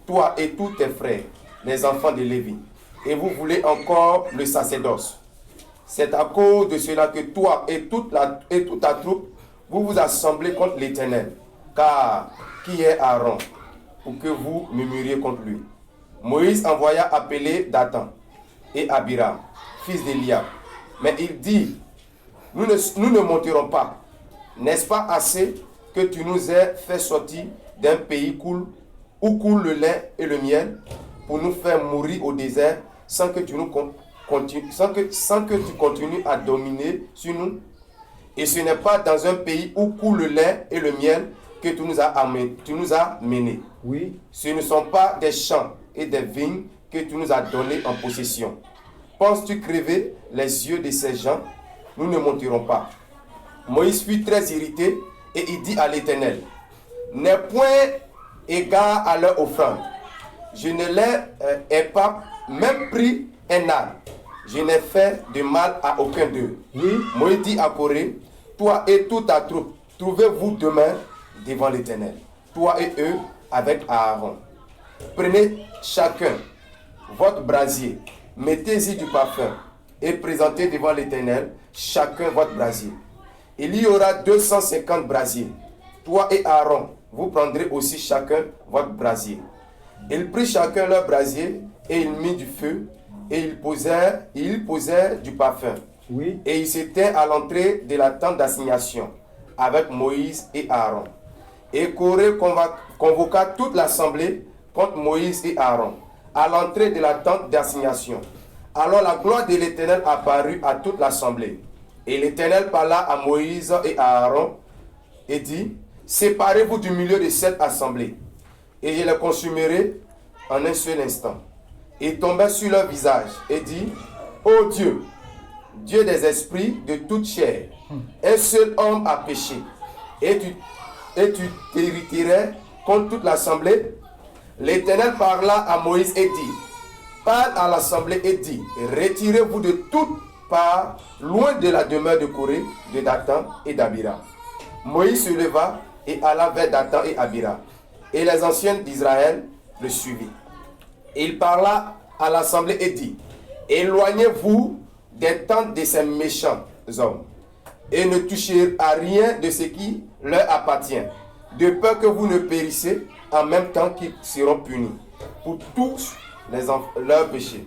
S3: toi et tous tes frères, les enfants de Lévi, et vous voulez encore le sacerdoce. C'est à cause de cela que toi et toute ta troupe, vous vous assemblez contre l'Éternel. Car qui est Aaron pour que vous murmuriez contre lui? Moïse envoya appeler Dathan et Abiram, fils d'Eliab. Mais il dit, nous ne monterons pas. N'est-ce pas assez que tu nous aies fait sortir d'un pays où coule le lait et le miel, pour nous faire mourir au désert sans que tu continues à dominer sur nous? Et ce n'est pas dans un pays où coule le lait et le miel que tu nous as menés.
S1: Oui.
S3: Ce ne sont pas des champs et des vignes que tu nous as donnés en possession. Penses-tu crever les yeux de ces gens? Nous ne monterons pas. Moïse fut très irrité et il dit à l'Éternel, n'aie point égard à leur offrande. Je ne leur ai pas même pris un âne. Je n'ai fait de mal à aucun d'eux.
S1: Oui.
S3: Moïse dit à Corée, toi et toute ta troupe, trouvez-vous demain devant l'Éternel, toi et eux avec Aaron. Prenez chacun votre brasier, mettez-y du parfum et présentez devant l'Éternel chacun votre brasier. Il y aura 250 brasiers. Toi et Aaron, vous prendrez aussi chacun votre brasier. Ils prirent chacun leur brasier et ils mirent du feu et ils posèrent du parfum.
S1: Oui.
S3: Et ils s'étaient à l'entrée de la tente d'assignation avec Moïse et Aaron. Et Corée convoqua toute l'assemblée contre Moïse et Aaron à l'entrée de la tente d'assignation. Alors la gloire de l'Éternel apparut à toute l'assemblée. Et l'Éternel parla à Moïse et à Aaron et dit, séparez-vous du milieu de cette assemblée, et je les consumerai en un seul instant. Il tomba sur leur visage et dit, ô Dieu, Dieu des esprits de toute chair, un seul homme a péché, et tu t'hériterais contre toute l'assemblée. L'Éternel parla à Moïse et dit, parle à l'assemblée et dit, retirez-vous de toutes parts, loin de la demeure de Corée, de Dathan et d'Abiram. Moïse se leva et alla vers Dathan et Abiram, et les anciens d'Israël le suivirent. Il parla à l'assemblée et dit, éloignez-vous des tentes de ces méchants hommes, et ne touchez à rien de ce qui leur appartient, de peur que vous ne périssiez en même temps qu'ils seront punis pour tous leurs péchés.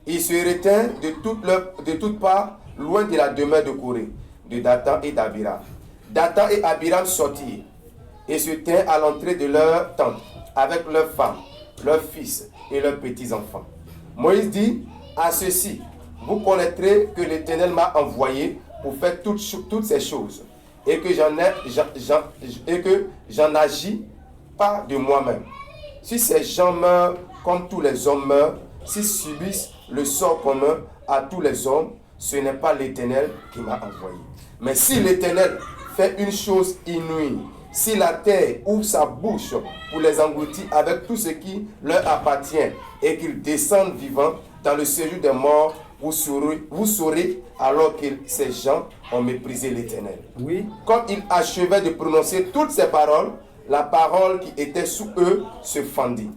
S3: Il se retint de toutes parts, loin de la demeure de Corée, de Dathan et d'Abiram. Dathan et Abiram sortirent et se tinrent à l'entrée de leur tente avec leurs femmes, leurs fils et leurs petits-enfants. Moïse dit, à ceci, vous connaîtrez que l'Éternel m'a envoyé pour faire toutes ces choses, et que j'en agis pas de moi-même. Si ces gens meurent comme tous les hommes meurent, s'ils subissent le sort commun à tous les hommes, ce n'est pas l'Éternel qui m'a envoyé. Mais si l'Éternel fait une chose inouïe, Si la terre ouvre sa bouche pour les engloutir avec tout ce qui leur appartient et qu'ils descendent vivants dans le séjour des morts, vous saurez alors que ces gens ont méprisé l'Éternel.
S1: Oui.
S3: Comme ils achevaient de prononcer toutes ces paroles, la parole qui était sous eux se fendit.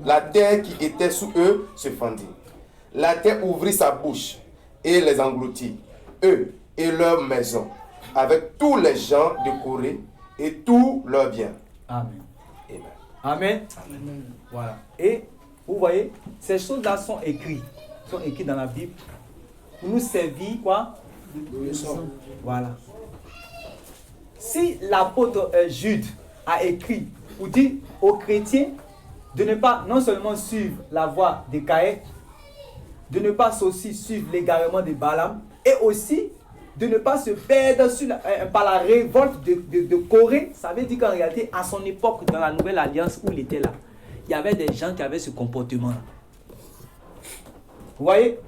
S3: La terre qui était sous eux se fendit. La terre ouvrit sa bouche et les engloutit, eux et leurs maisons, avec tous les gens de Corée et tous leurs biens.
S1: Amen.
S3: Amen.
S1: Amen.
S2: Amen.
S1: Voilà. Et vous voyez, ces choses-là sont écrites dans la Bible pour nous servir quoi? Voilà. Si l'apôtre Jude a écrit pour dire aux chrétiens de ne pas non seulement suivre la voie de Caïn, de ne pas aussi suivre l'égarement de Balaam, et aussi de ne pas se perdre par la révolte de Corée, ça veut dire qu'en réalité, à son époque, dans la Nouvelle Alliance où il était là, il y avait des gens qui avaient ce comportement. Vous voyez?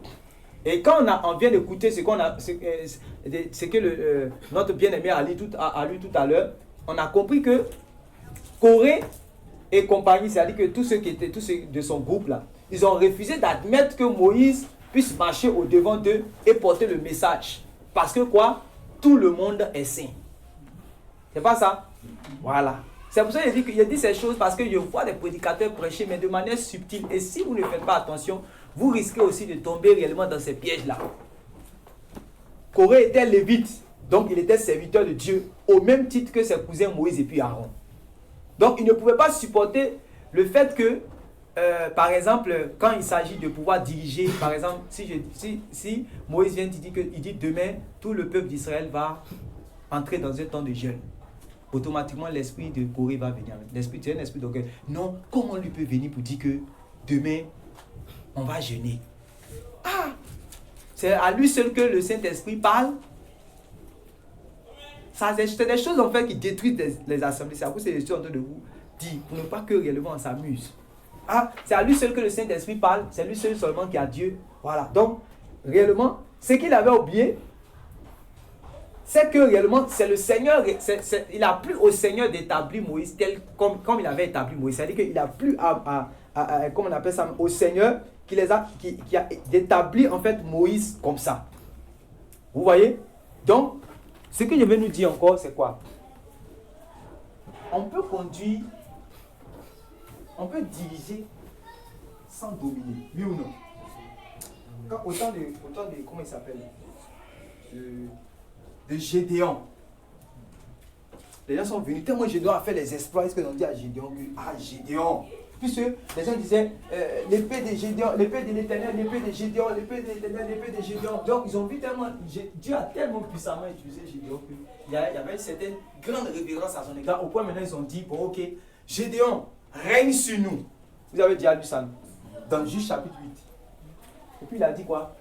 S1: Et quand on vient d'écouter ce que notre bien-aimé a lu tout à l'heure, on a compris que Corée et compagnie, c'est-à-dire que tous ceux de son groupe là, ils ont refusé d'admettre que Moïse puisse marcher au devant d'eux et porter le message. Parce que quoi? Tout le monde est saint. C'est pas ça? Voilà. C'est pour ça qu'il a dit ces choses, parce que je vois des prédicateurs prêcher, mais de manière subtile. Et si vous ne faites pas attention, vous risquez aussi de tomber réellement dans ces pièges-là. Corée était lévite, donc il était serviteur de Dieu, au même titre que ses cousins Moïse et puis Aaron. Donc il ne pouvait pas supporter le fait que, par exemple, quand il s'agit de pouvoir diriger, par exemple, si Moïse vient il dit demain, tout le peuple d'Israël va entrer dans un temps de jeûne. Automatiquement, l'esprit de Corée va venir. C'est un esprit d'orgueil. Non, comment lui peut venir pour dire que demain, on va jeûner? Ah! C'est à lui seul que le Saint-Esprit parle. C'est des choses en fait qui détruisent les assemblées. C'est à cause que je suis en train de vous dire, pour ne pas que réellement on s'amuse. Ah, c'est à lui seul que le Saint-Esprit parle. C'est lui seul seulement qui a Dieu. Voilà. Donc, réellement, ce qu'il avait oublié, c'est que réellement, c'est le Seigneur, il a plu au Seigneur d'établir Moïse comme il avait établi Moïse. C'est-à-dire qu'il a plu comment on appelle ça, au Seigneur qui a d'établir en fait Moïse comme ça. Vous voyez? Donc, ce que je vais nous dire encore, c'est quoi? On peut conduire, on peut diriger sans dominer, oui ou non? Quand, autant de comment il s'appelle? De Gédéon. Les gens sont venus, tellement Gédéon a fait les exploits, est-ce qu'ils ont dit à Gédéon que, ah Gédéon, puisque les gens disaient, l'épée de Gédéon, l'épée de l'Éternel, l'épée de Gédéon, l'épée de l'Éternel, l'épée de Gédéon. Donc ils ont vu tellement, Dieu a tellement puissamment utilisé Gédéon qu'il y avait une certaine grande révérence à son égard, au point maintenant ils ont dit, bon ok, Gédéon, règne sur nous. Vous avez déjà lu ça, dans Juge chapitre 8. Et puis il a dit quoi?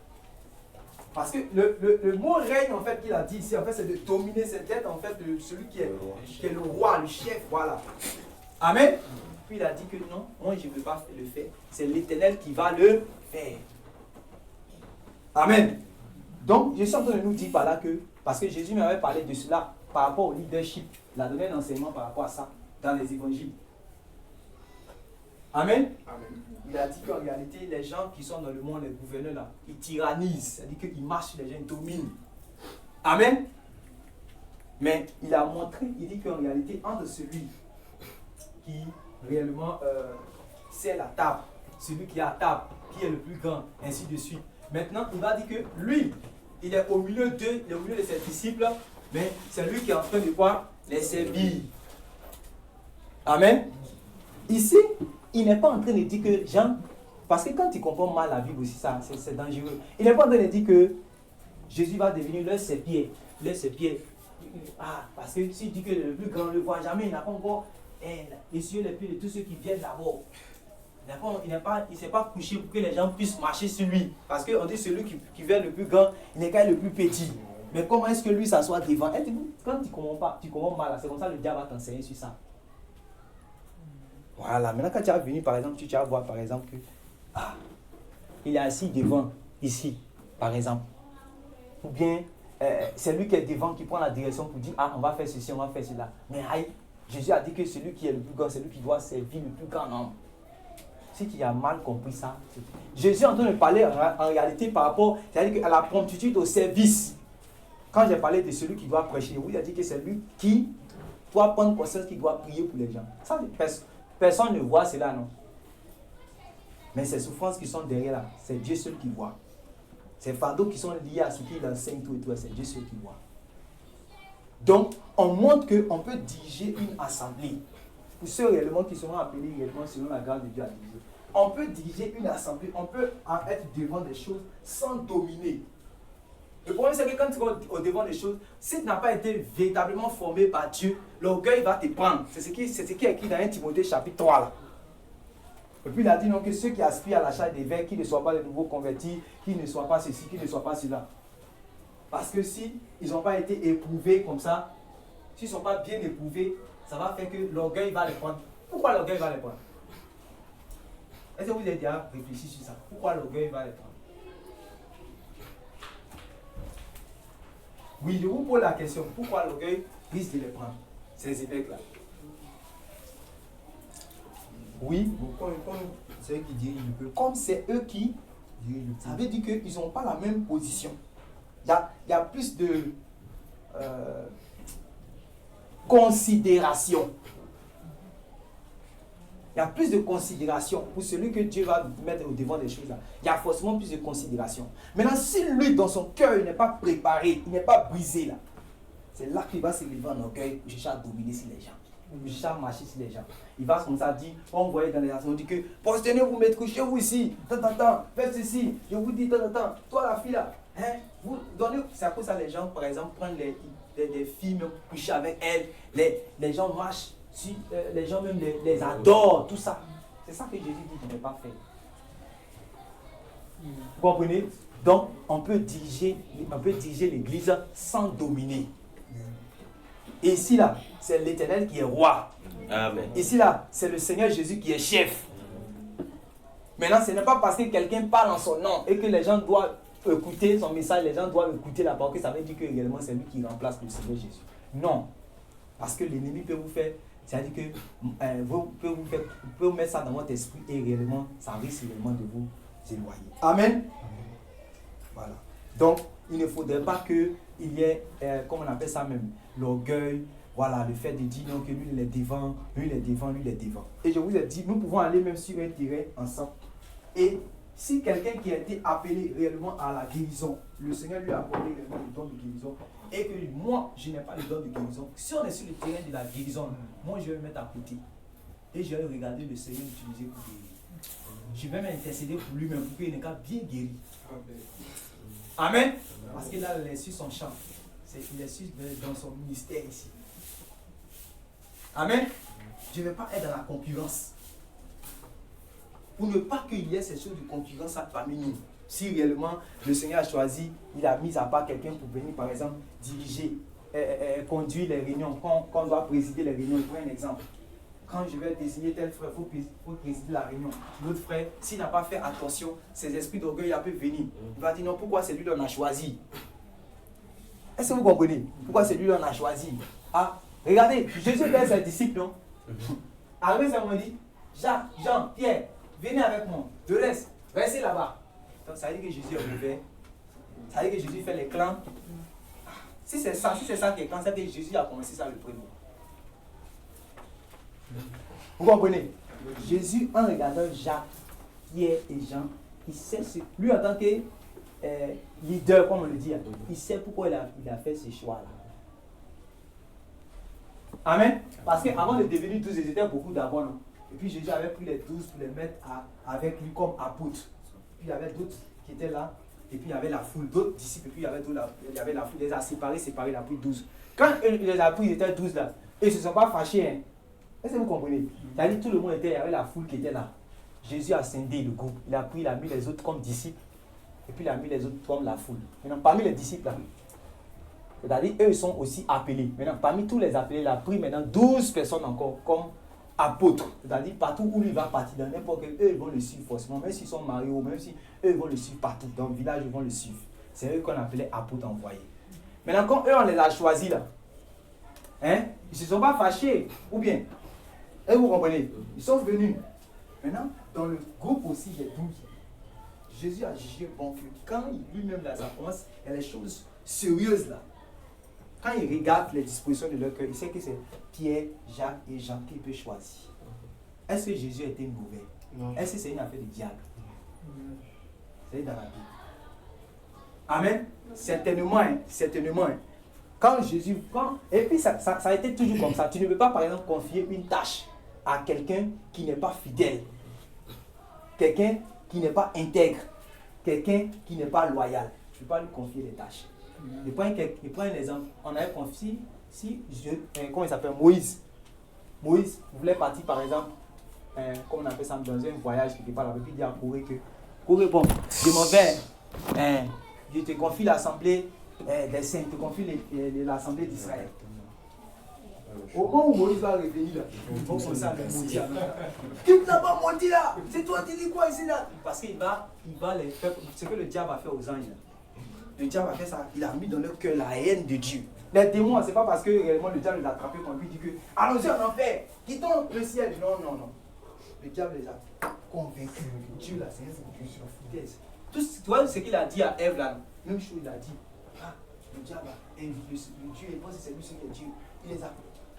S1: Parce que le mot règne, en fait, qu'il a dit ici, en fait, c'est de dominer cette tête, en fait, celui qui est le roi, le chef, voilà. Amen. Puis il a dit que non, moi je ne veux pas le faire. C'est l'Éternel qui va le faire. Amen. Donc, je suis en train de nous dire par là que, parce que Jésus m'avait parlé de cela par rapport au leadership, il a donné un enseignement par rapport à ça dans les évangiles. Amen. Amen. Il a dit qu'en réalité, les gens qui sont dans le monde, les gouverneurs là, ils tyrannisent, c'est-à-dire qu'ils marchent sur les gens, ils dominent. Amen. Mais il a montré, il dit qu'en réalité, entre celui qui réellement sert la table, celui qui a la table, qui est le plus grand, ainsi de suite. Maintenant, il va dire que lui, il est au milieu d'eux, il est au milieu de ses disciples, mais c'est lui qui est en train de quoi? Les servir. Amen. Ici, il n'est pas en train de dire que Jean, parce que quand il comprend mal la Bible aussi, ça, c'est dangereux. Il n'est pas en train de dire que Jésus va devenir leur serpillère. Ah, parce que s'il dit que le plus grand ne le voit jamais, il n'a pas encore les cieux les pieds de tous ceux qui viennent d'abord. Il ne s'est pas couché pour que les gens puissent marcher sur lui. Parce qu'on dit celui qui vient le plus grand, il n'est qu'à le plus petit. Mais comment est-ce que lui s'assoit devant? Quand tu comprends mal, c'est comme ça que le diable va t'enseigner sur ça. Voilà, maintenant quand tu vas venir par exemple, tu vas voir par exemple que il est assis devant, ici, par exemple. Ou bien c'est lui qui est devant, qui prend la direction pour dire, ah, on va faire ceci, on va faire cela. Mais aïe, Jésus a dit que celui qui est le plus grand, c'est lui qui doit servir le plus grand nombre. Si tu as mal compris ça, Jésus est en train de parler en réalité par rapport, c'est-à-dire à la promptitude au service. Quand j'ai parlé de celui qui doit prêcher, oui, il a dit que c'est lui qui doit prendre conscience, qui doit prier pour les gens. Ça, personne ne voit cela, non. Mais ces souffrances qui sont derrière là, c'est Dieu seul qui voit. Ces fardeaux qui sont liés à ce qu'il enseigne, tout et tout, c'est Dieu seul qui voit. Donc, on montre qu'on peut diriger une assemblée. Pour ceux réellement qui seront appelés réellement selon la grâce de Dieu à diriger. On peut diriger une assemblée, on peut être devant des choses sans dominer. Le problème, c'est que quand tu es au devant des choses, si tu n'as pas été véritablement formé par Dieu, l'orgueil va te prendre. C'est ce qui est écrit dans 1 Timothée chapitre 3. Là. Et puis il a dit non, que ceux qui aspirent à la charge des veilles, qui ne soient pas les nouveaux convertis, qui ne soient pas ceci, qui ne soient pas cela. Parce que si ils n'ont pas été éprouvés comme ça, s'ils ne sont pas bien éprouvés, ça va faire que l'orgueil va les prendre. Pourquoi l'orgueil va les prendre? Est-ce que vous avez déjà réfléchi sur ça? Pourquoi l'orgueil va les prendre? Oui, je vous pose la question. Pourquoi l'orgueil risque de les prendre? Ces évêques-là. Oui, c'est eux qui dirigent le peuple. Comme c'est eux qui dirigent le peuple, ça veut dire qu'ils n'ont pas la même position. Il y a plus de considération. Il y a plus de considération pour celui que Dieu va mettre au devant des choses là. Il y a forcément plus de considération. Maintenant, si lui, dans son cœur, il n'est pas préparé, il n'est pas brisé là, c'est là qu'il va se lever en orgueil pour chercher à dominer sur les gens. Pour chercher à marcher sur les gens. Il va comme ça dire, on voyait dans les nations, on dit que, prosternez-vous, mettez couchez-vous ici, faites ceci, je vous dis, toi la fille là, hein, vous donnez, c'est à cause ça les gens, par exemple, prennent des filles, même coucher avec elles, les gens marchent. Si les gens même les adorent, tout ça. C'est ça que Jésus dit de ne pas faire. Vous comprenez? Donc, on peut diriger l'église sans dominer. Et ici, là, c'est l'Éternel qui est roi.
S4: Amen.
S1: Ici, là, c'est le Seigneur Jésus qui est chef. Maintenant, ce n'est pas parce que quelqu'un parle en son nom et que les gens doivent écouter son message, les gens doivent écouter la parole, que ça veut dire que réellement c'est lui qui remplace le Seigneur Jésus. Non. Parce que l'ennemi peut vous faire. C'est-à-dire que vous pouvez mettre ça dans votre esprit et réellement, ça risque réellement de vous éloigner. Amen. Voilà. Donc, il ne faudrait pas qu'il y ait, comme on appelle ça même, l'orgueil, voilà, le fait de dire non, que lui il est devant, lui il est devant, lui il est devant. Et je vous ai dit, nous pouvons aller même sur un terrain ensemble. Et si quelqu'un qui a été appelé réellement à la guérison, le Seigneur lui a accordé réellement le don de guérison, et que moi, je n'ai pas le don de guérison. Si on est sur le terrain de la guérison, moi, je vais me mettre à côté. Et je vais regarder le Seigneur utiliser pour guérir. Je vais m'intercéder pour lui-même, pour qu'il n'ait qu'à bien guérir. Amen. Parce que là, il est sur son champ. Il est sur dans son ministère ici. Amen. Je ne vais pas être dans la concurrence. Pour ne pas qu'il y ait ces choses de concurrence parmi nous. Si réellement le Seigneur a choisi, il a mis à part quelqu'un pour venir, par exemple, diriger, conduire les réunions, quand on doit présider les réunions, je prends un exemple. Quand je vais désigner tel frère, il faut présider la réunion. L'autre frère, s'il n'a pas fait attention, ses esprits d'orgueil peuvent venir. Il va dire non, pourquoi c'est lui qu'on a choisi? Est-ce que vous comprenez? Pourquoi c'est lui qu'on a choisi? Ah, regardez, Jésus était ses disciples, non? Arrivé, ça m'a dit, Jacques, Jean, Pierre, venez avec moi. De reste, restez là-bas. Donc ça veut dire que Jésus est ouvert. Ça veut dire que Jésus fait les clans. Si c'est ça qui est clans, c'est que Jésus a commencé ça le premier. Vous comprenez? Jésus, en regardant Jacques, Pierre et Jean, il sait ce. Lui, en tant que leader, comme on le dit, il sait pourquoi il a fait ce choix-là. Amen. Parce qu'avant de devenir 12, ils étaient beaucoup d'avant. Et puis Jésus avait pris les 12 pour les mettre avec lui comme apôtres. Puis il y avait d'autres qui étaient là. Et puis il y avait la foule, d'autres disciples. Et puis il y avait la foule. Il les a séparés, il a pris 12. Quand il les a pris, ils étaient 12 là. Et ils ne se sont pas fâchés. Hein. Est-ce que vous comprenez? C'est-à-dire tout le monde était, il y avait la foule qui était là. Jésus a scindé le groupe. Il a mis les autres comme disciples. Et puis il a mis les autres comme la foule. Maintenant, parmi les disciples là, c'est-à-dire eux ils sont aussi appelés. Maintenant, parmi tous les appelés, il a pris maintenant 12 personnes encore comme apôtres. C'est-à-dire partout où il va partir, dans n'importe quel, eux ils vont le suivre forcément. Même s'ils sont mariés ou même si eux ils vont le suivre partout. Dans le village, ils vont le suivre. C'est eux qu'on appelait apôtres envoyés. Maintenant, quand eux, on les a choisis là, hein, ils ne se sont pas fâchés, ou bien, et vous comprenez, ils sont venus. Maintenant, dans le groupe aussi des 12, Jésus a jugé bon que quand lui-même là, ça commence, il y a des choses sérieuses là. Quand il regarde les dispositions de leur cœur, il sait que c'est Pierre, Jacques et Jean qui peut choisir. Est-ce que Jésus était mauvais? Non. Est-ce que c'est une affaire de diable? C'est dans la Bible. Amen. Certainement, hein, certainement. Hein. Quand Jésus, et puis ça a été toujours comme ça. Tu ne peux pas, par exemple, confier une tâche à quelqu'un qui n'est pas fidèle, quelqu'un qui n'est pas intègre, quelqu'un qui n'est pas loyal. Tu ne peux pas lui confier des tâches. Je prends un exemple. On avait confié, comment il s'appelle, Moïse. Moïse voulait partir, par exemple, comment on appelle ça, dans un voyage quelque part, et puis il dit à Corée que, Corée, bon, je m'en vais, je te confie l'assemblée des saints, je te confie l'assemblée d'Israël. Au moment où Moïse va revenir là, il va commencer à me maudire. Qui ne t'a pas maudit là? C'est toi qui dis quoi ici là? Parce qu'il va les faire, ce que le diable a fait aux anges là. Le diable a fait ça, il a mis dans leur cœur la haine de Dieu. Les démons, c'est pas parce que réellement le diable les a attrapés qu'on lui dit que allons-y en enfer, quittons le ciel. Non, non, non. Le diable les a convaincus que Dieu là, c'est un Dieu sur foutaise. Tout tu vois ce qu'il a dit à Ève là, même chose il a dit. Ah, le diable a invité le Dieu, il pense que c'est lui qui est Dieu.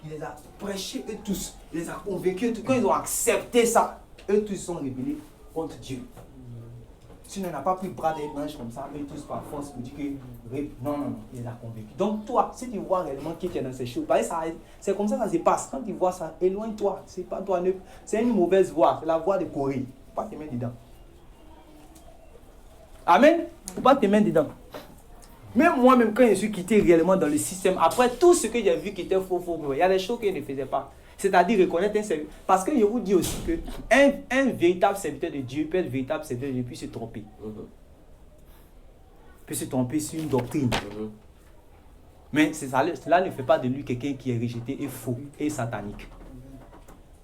S1: Il les a prêchés eux tous, il les a convaincus. Quand ils ont accepté ça, eux tous sont rebellés contre Dieu. Si on n'a pas pris le bras des anges comme ça, eux tous par force pour dire que non, non, non, il les a convaincus. Donc toi, si tu vois réellement qui est dans ces choses, c'est comme ça que ça se passe. Quand tu vois ça, éloigne-toi. C'est pas toi, c'est une mauvaise voie, c'est la voie de Corée. Faut pas te mettre dedans. Amen. Faut pas te mettre dedans. Même moi-même, quand je suis quitté réellement dans le système, après tout ce que j'ai vu qui était faux, il y a des choses que je ne faisais pas. C'est-à-dire reconnaître un serviteur. Parce que je vous dis aussi qu'un véritable serviteur de Dieu peut être véritable serviteur de Dieu, puis se tromper. Peut se tromper sur une doctrine. Mais cela ne fait pas de lui quelqu'un qui est rejeté et faux et satanique.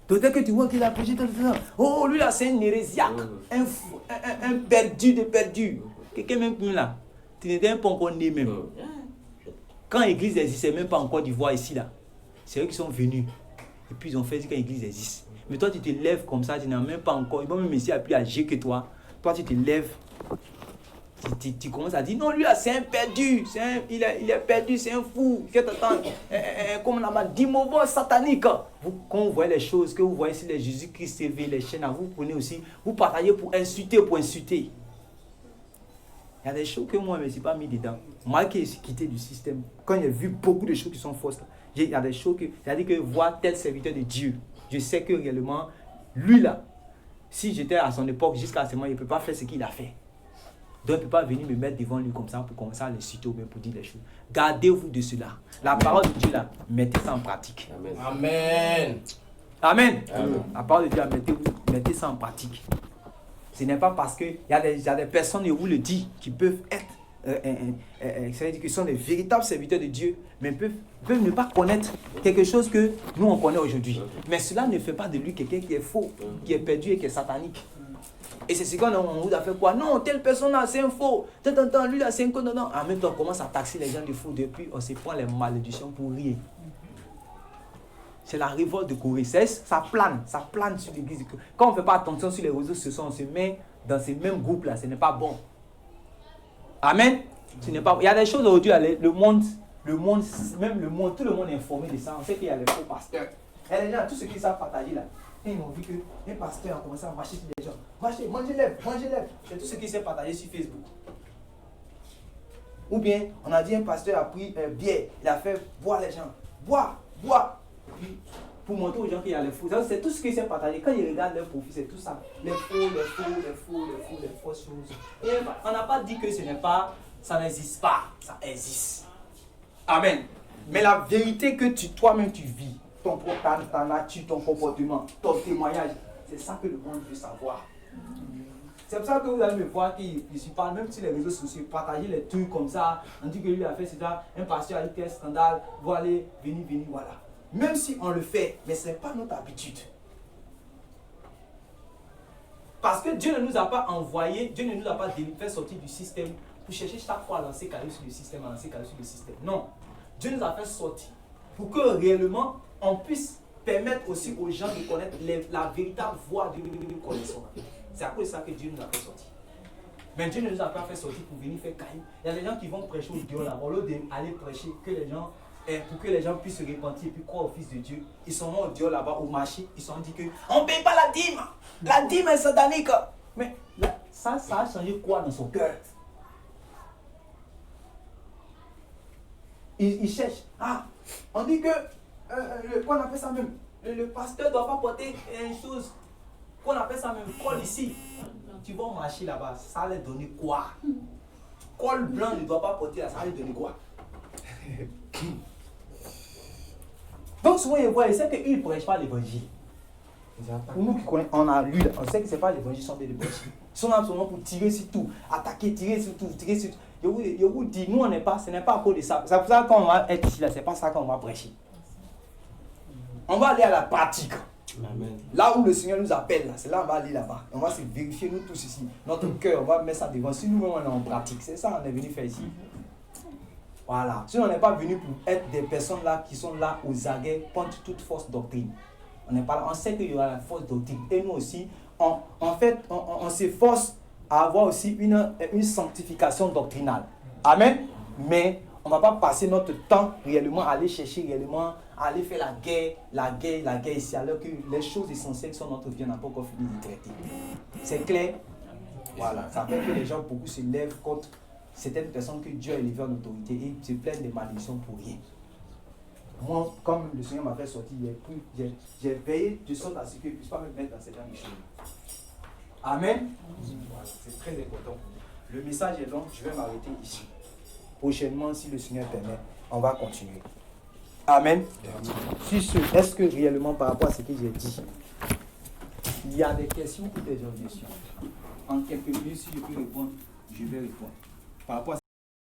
S1: Peut-être que tu vois qu'il a prêché tout ça. Oh, lui là, c'est un hérésiaque. Un perdu de perdu. Quelqu'un même plus là. Tu n'étais pas encore né même. Quand l'église n'existait même pas en Côte d'Ivoire ici là, c'est eux qui sont venus. Et puis ils ont fait que l'église existe. Mais toi tu te lèves comme ça, tu n'as même pas encore. Ils vont même ici à plus âgé que toi. Toi tu te lèves. Tu commences à dire non, lui là c'est un perdu. Il est perdu, c'est un fou. Comme on a dit, mauvais satanique. Quand vous voyez les choses, que vous voyez ici les Jésus-Christ TV, les chaînes, vous prenez aussi, vous partagez pour insulter. Il y a des choses que moi je ne me suis pas mis dedans. Moi qui suis quitté du système, quand j'ai vu beaucoup de choses qui sont fausses, il y a des choses que, c'est-à-dire que voir tel serviteur de Dieu, je sais que réellement, lui là, si j'étais à son époque jusqu'à ce moment, il ne peut pas faire ce qu'il a fait. Donc il ne peut pas venir me mettre devant lui comme ça pour commencer à l'insulter ou bien pour dire des choses. Gardez-vous de cela. La parole de Dieu là, mettez ça en pratique.
S4: Amen.
S1: Amen. Amen. La parole de Dieu, mettez ça en pratique. Ce n'est pas parce qu'il y a des personnes, je vous le dis, qui peuvent être, c'est-à-dire qu'ils sont des véritables serviteurs de Dieu, mais peuvent ne pas connaître quelque chose que nous on connaît aujourd'hui. Mais cela ne fait pas de lui quelqu'un qui est faux, qui est perdu et qui est satanique. Et c'est ce qu'on vous a fait quoi? Non, telle personne là c'est un faux, lui là c'est un con. Non. En même temps on commence à taxer les gens de faux, depuis on se prend les malédictions pour rien. C'est la révolte de Corée. Ça plane sur l'église. Quand on ne fait pas attention sur les réseaux sociaux, on se met dans ces mêmes groupes-là. Ce n'est pas bon. Amen. Ce n'est pas bon. Il y a des choses aujourd'hui, le monde, même le monde, tout le monde est informé de ça. On sait qu'il y a les faux pasteurs. Et les gens, tous ceux qui savent partager là, ils m'ont vu qu'un pasteur a commencé à marcher sur les gens. Marchez, mangez-les. C'est tout ce qui s'est partagé sur Facebook. Ou bien, on a dit un pasteur a pris bière, il a fait boire les gens. Boire. Pour montrer aux gens qu'il y a les faux. C'est tout ce qui s'est partagé. Quand ils regardent leur profil, c'est tout ça. Les fausses choses. Et on n'a pas dit que ça n'existe pas. Ça existe. Amen. Mais la vérité que toi-même tu vis, ta nature, ton comportement, ton témoignage, c'est ça que le monde veut savoir. C'est pour ça que vous allez me voir qui je parle même sur les réseaux sociaux, partager les trucs comme ça. On dit que lui a fait ça, un pasteur a eu tel scandale, voilà, venez, voilà. Même si on le fait, mais ce n'est pas notre habitude. Parce que Dieu ne nous a pas envoyé, Dieu ne nous a pas fait sortir du système pour chercher chaque fois à lancer caillou sur le système, à lancer caillou sur le système. Non. Dieu nous a fait sortir pour que réellement on puisse permettre aussi aux gens de connaître la véritable voie de connaissance. C'est à cause de ça que Dieu nous a fait sortir. Mais Dieu ne nous a pas fait sortir pour venir faire caillou. Il y a des gens qui vont prêcher au Dieu là, au lieu d'aller prêcher que les gens, pour que les gens puissent se repentir et puis croire au Fils de Dieu. Ils sont au Dieu là-bas au marché, ils sont dit que on ne paye pas la dîme. La dîme est satanique. Mais là, ça a changé quoi dans son cœur? Il cherche. Ah, on dit que, qu'on appelle ça même, le pasteur ne doit pas porter une chose, qu'on appelle ça même, col ici. Tu vas marcher là-bas, ça va leur donner quoi? Col blanc ne doit pas porter là, ça va leur donner quoi? Donc souvent ils voient, ils savent qu'ils ne prêchent pas l'évangile. Pour nous qui connaissons, on a lu, on sait que ce n'est pas l'évangile, sont des évangiles. Ils sont là seulement pour tirer sur tout, attaquer, tirer sur tout, tirer sur tout. Je vous dis, nous on n'est pas, ce n'est pas à cause de ça. C'est pour ça que quand on va être ici, là, ce n'est pas ça qu'on va prêcher. On va aller à la pratique. Amen. Là où le Seigneur nous appelle, c'est là on va aller là-bas. On va se vérifier nous tous ici. Notre cœur, on va mettre ça devant. Si nous-mêmes on est en pratique, c'est ça qu'on est venu faire ici. Voilà. Si on n'est pas venu pour être des personnes là qui sont là aux aguets contre toute fausse doctrine. On n'est pas là. On sait qu'il y aura la fausse doctrine. Et nous aussi, on s'efforce à avoir aussi une sanctification doctrinale. Amen. Mais on ne va pas passer notre temps réellement à aller chercher réellement, à aller faire la guerre ici, alors que les choses essentielles sont notre vie, on n'a pas encore fini de traiter. C'est clair? Voilà. Ça fait que les gens beaucoup se lèvent contre certaines personnes que Dieu a élevées en autorité et se plaignent des malédictions pour rien. Moi, comme le Seigneur m'a fait sortir, j'ai veillé de sorte à ce que je ne puisse pas me mettre dans cette choses. Amen. Voilà, c'est très important. Le message est long, je vais m'arrêter ici. Prochainement, si le Seigneur permet, on va continuer. Amen. Sur ce, est-ce que réellement par rapport à ce que j'ai dit, il y a des questions ou des objections? En quelques minutes, si je peux répondre, je vais répondre. Par rapport à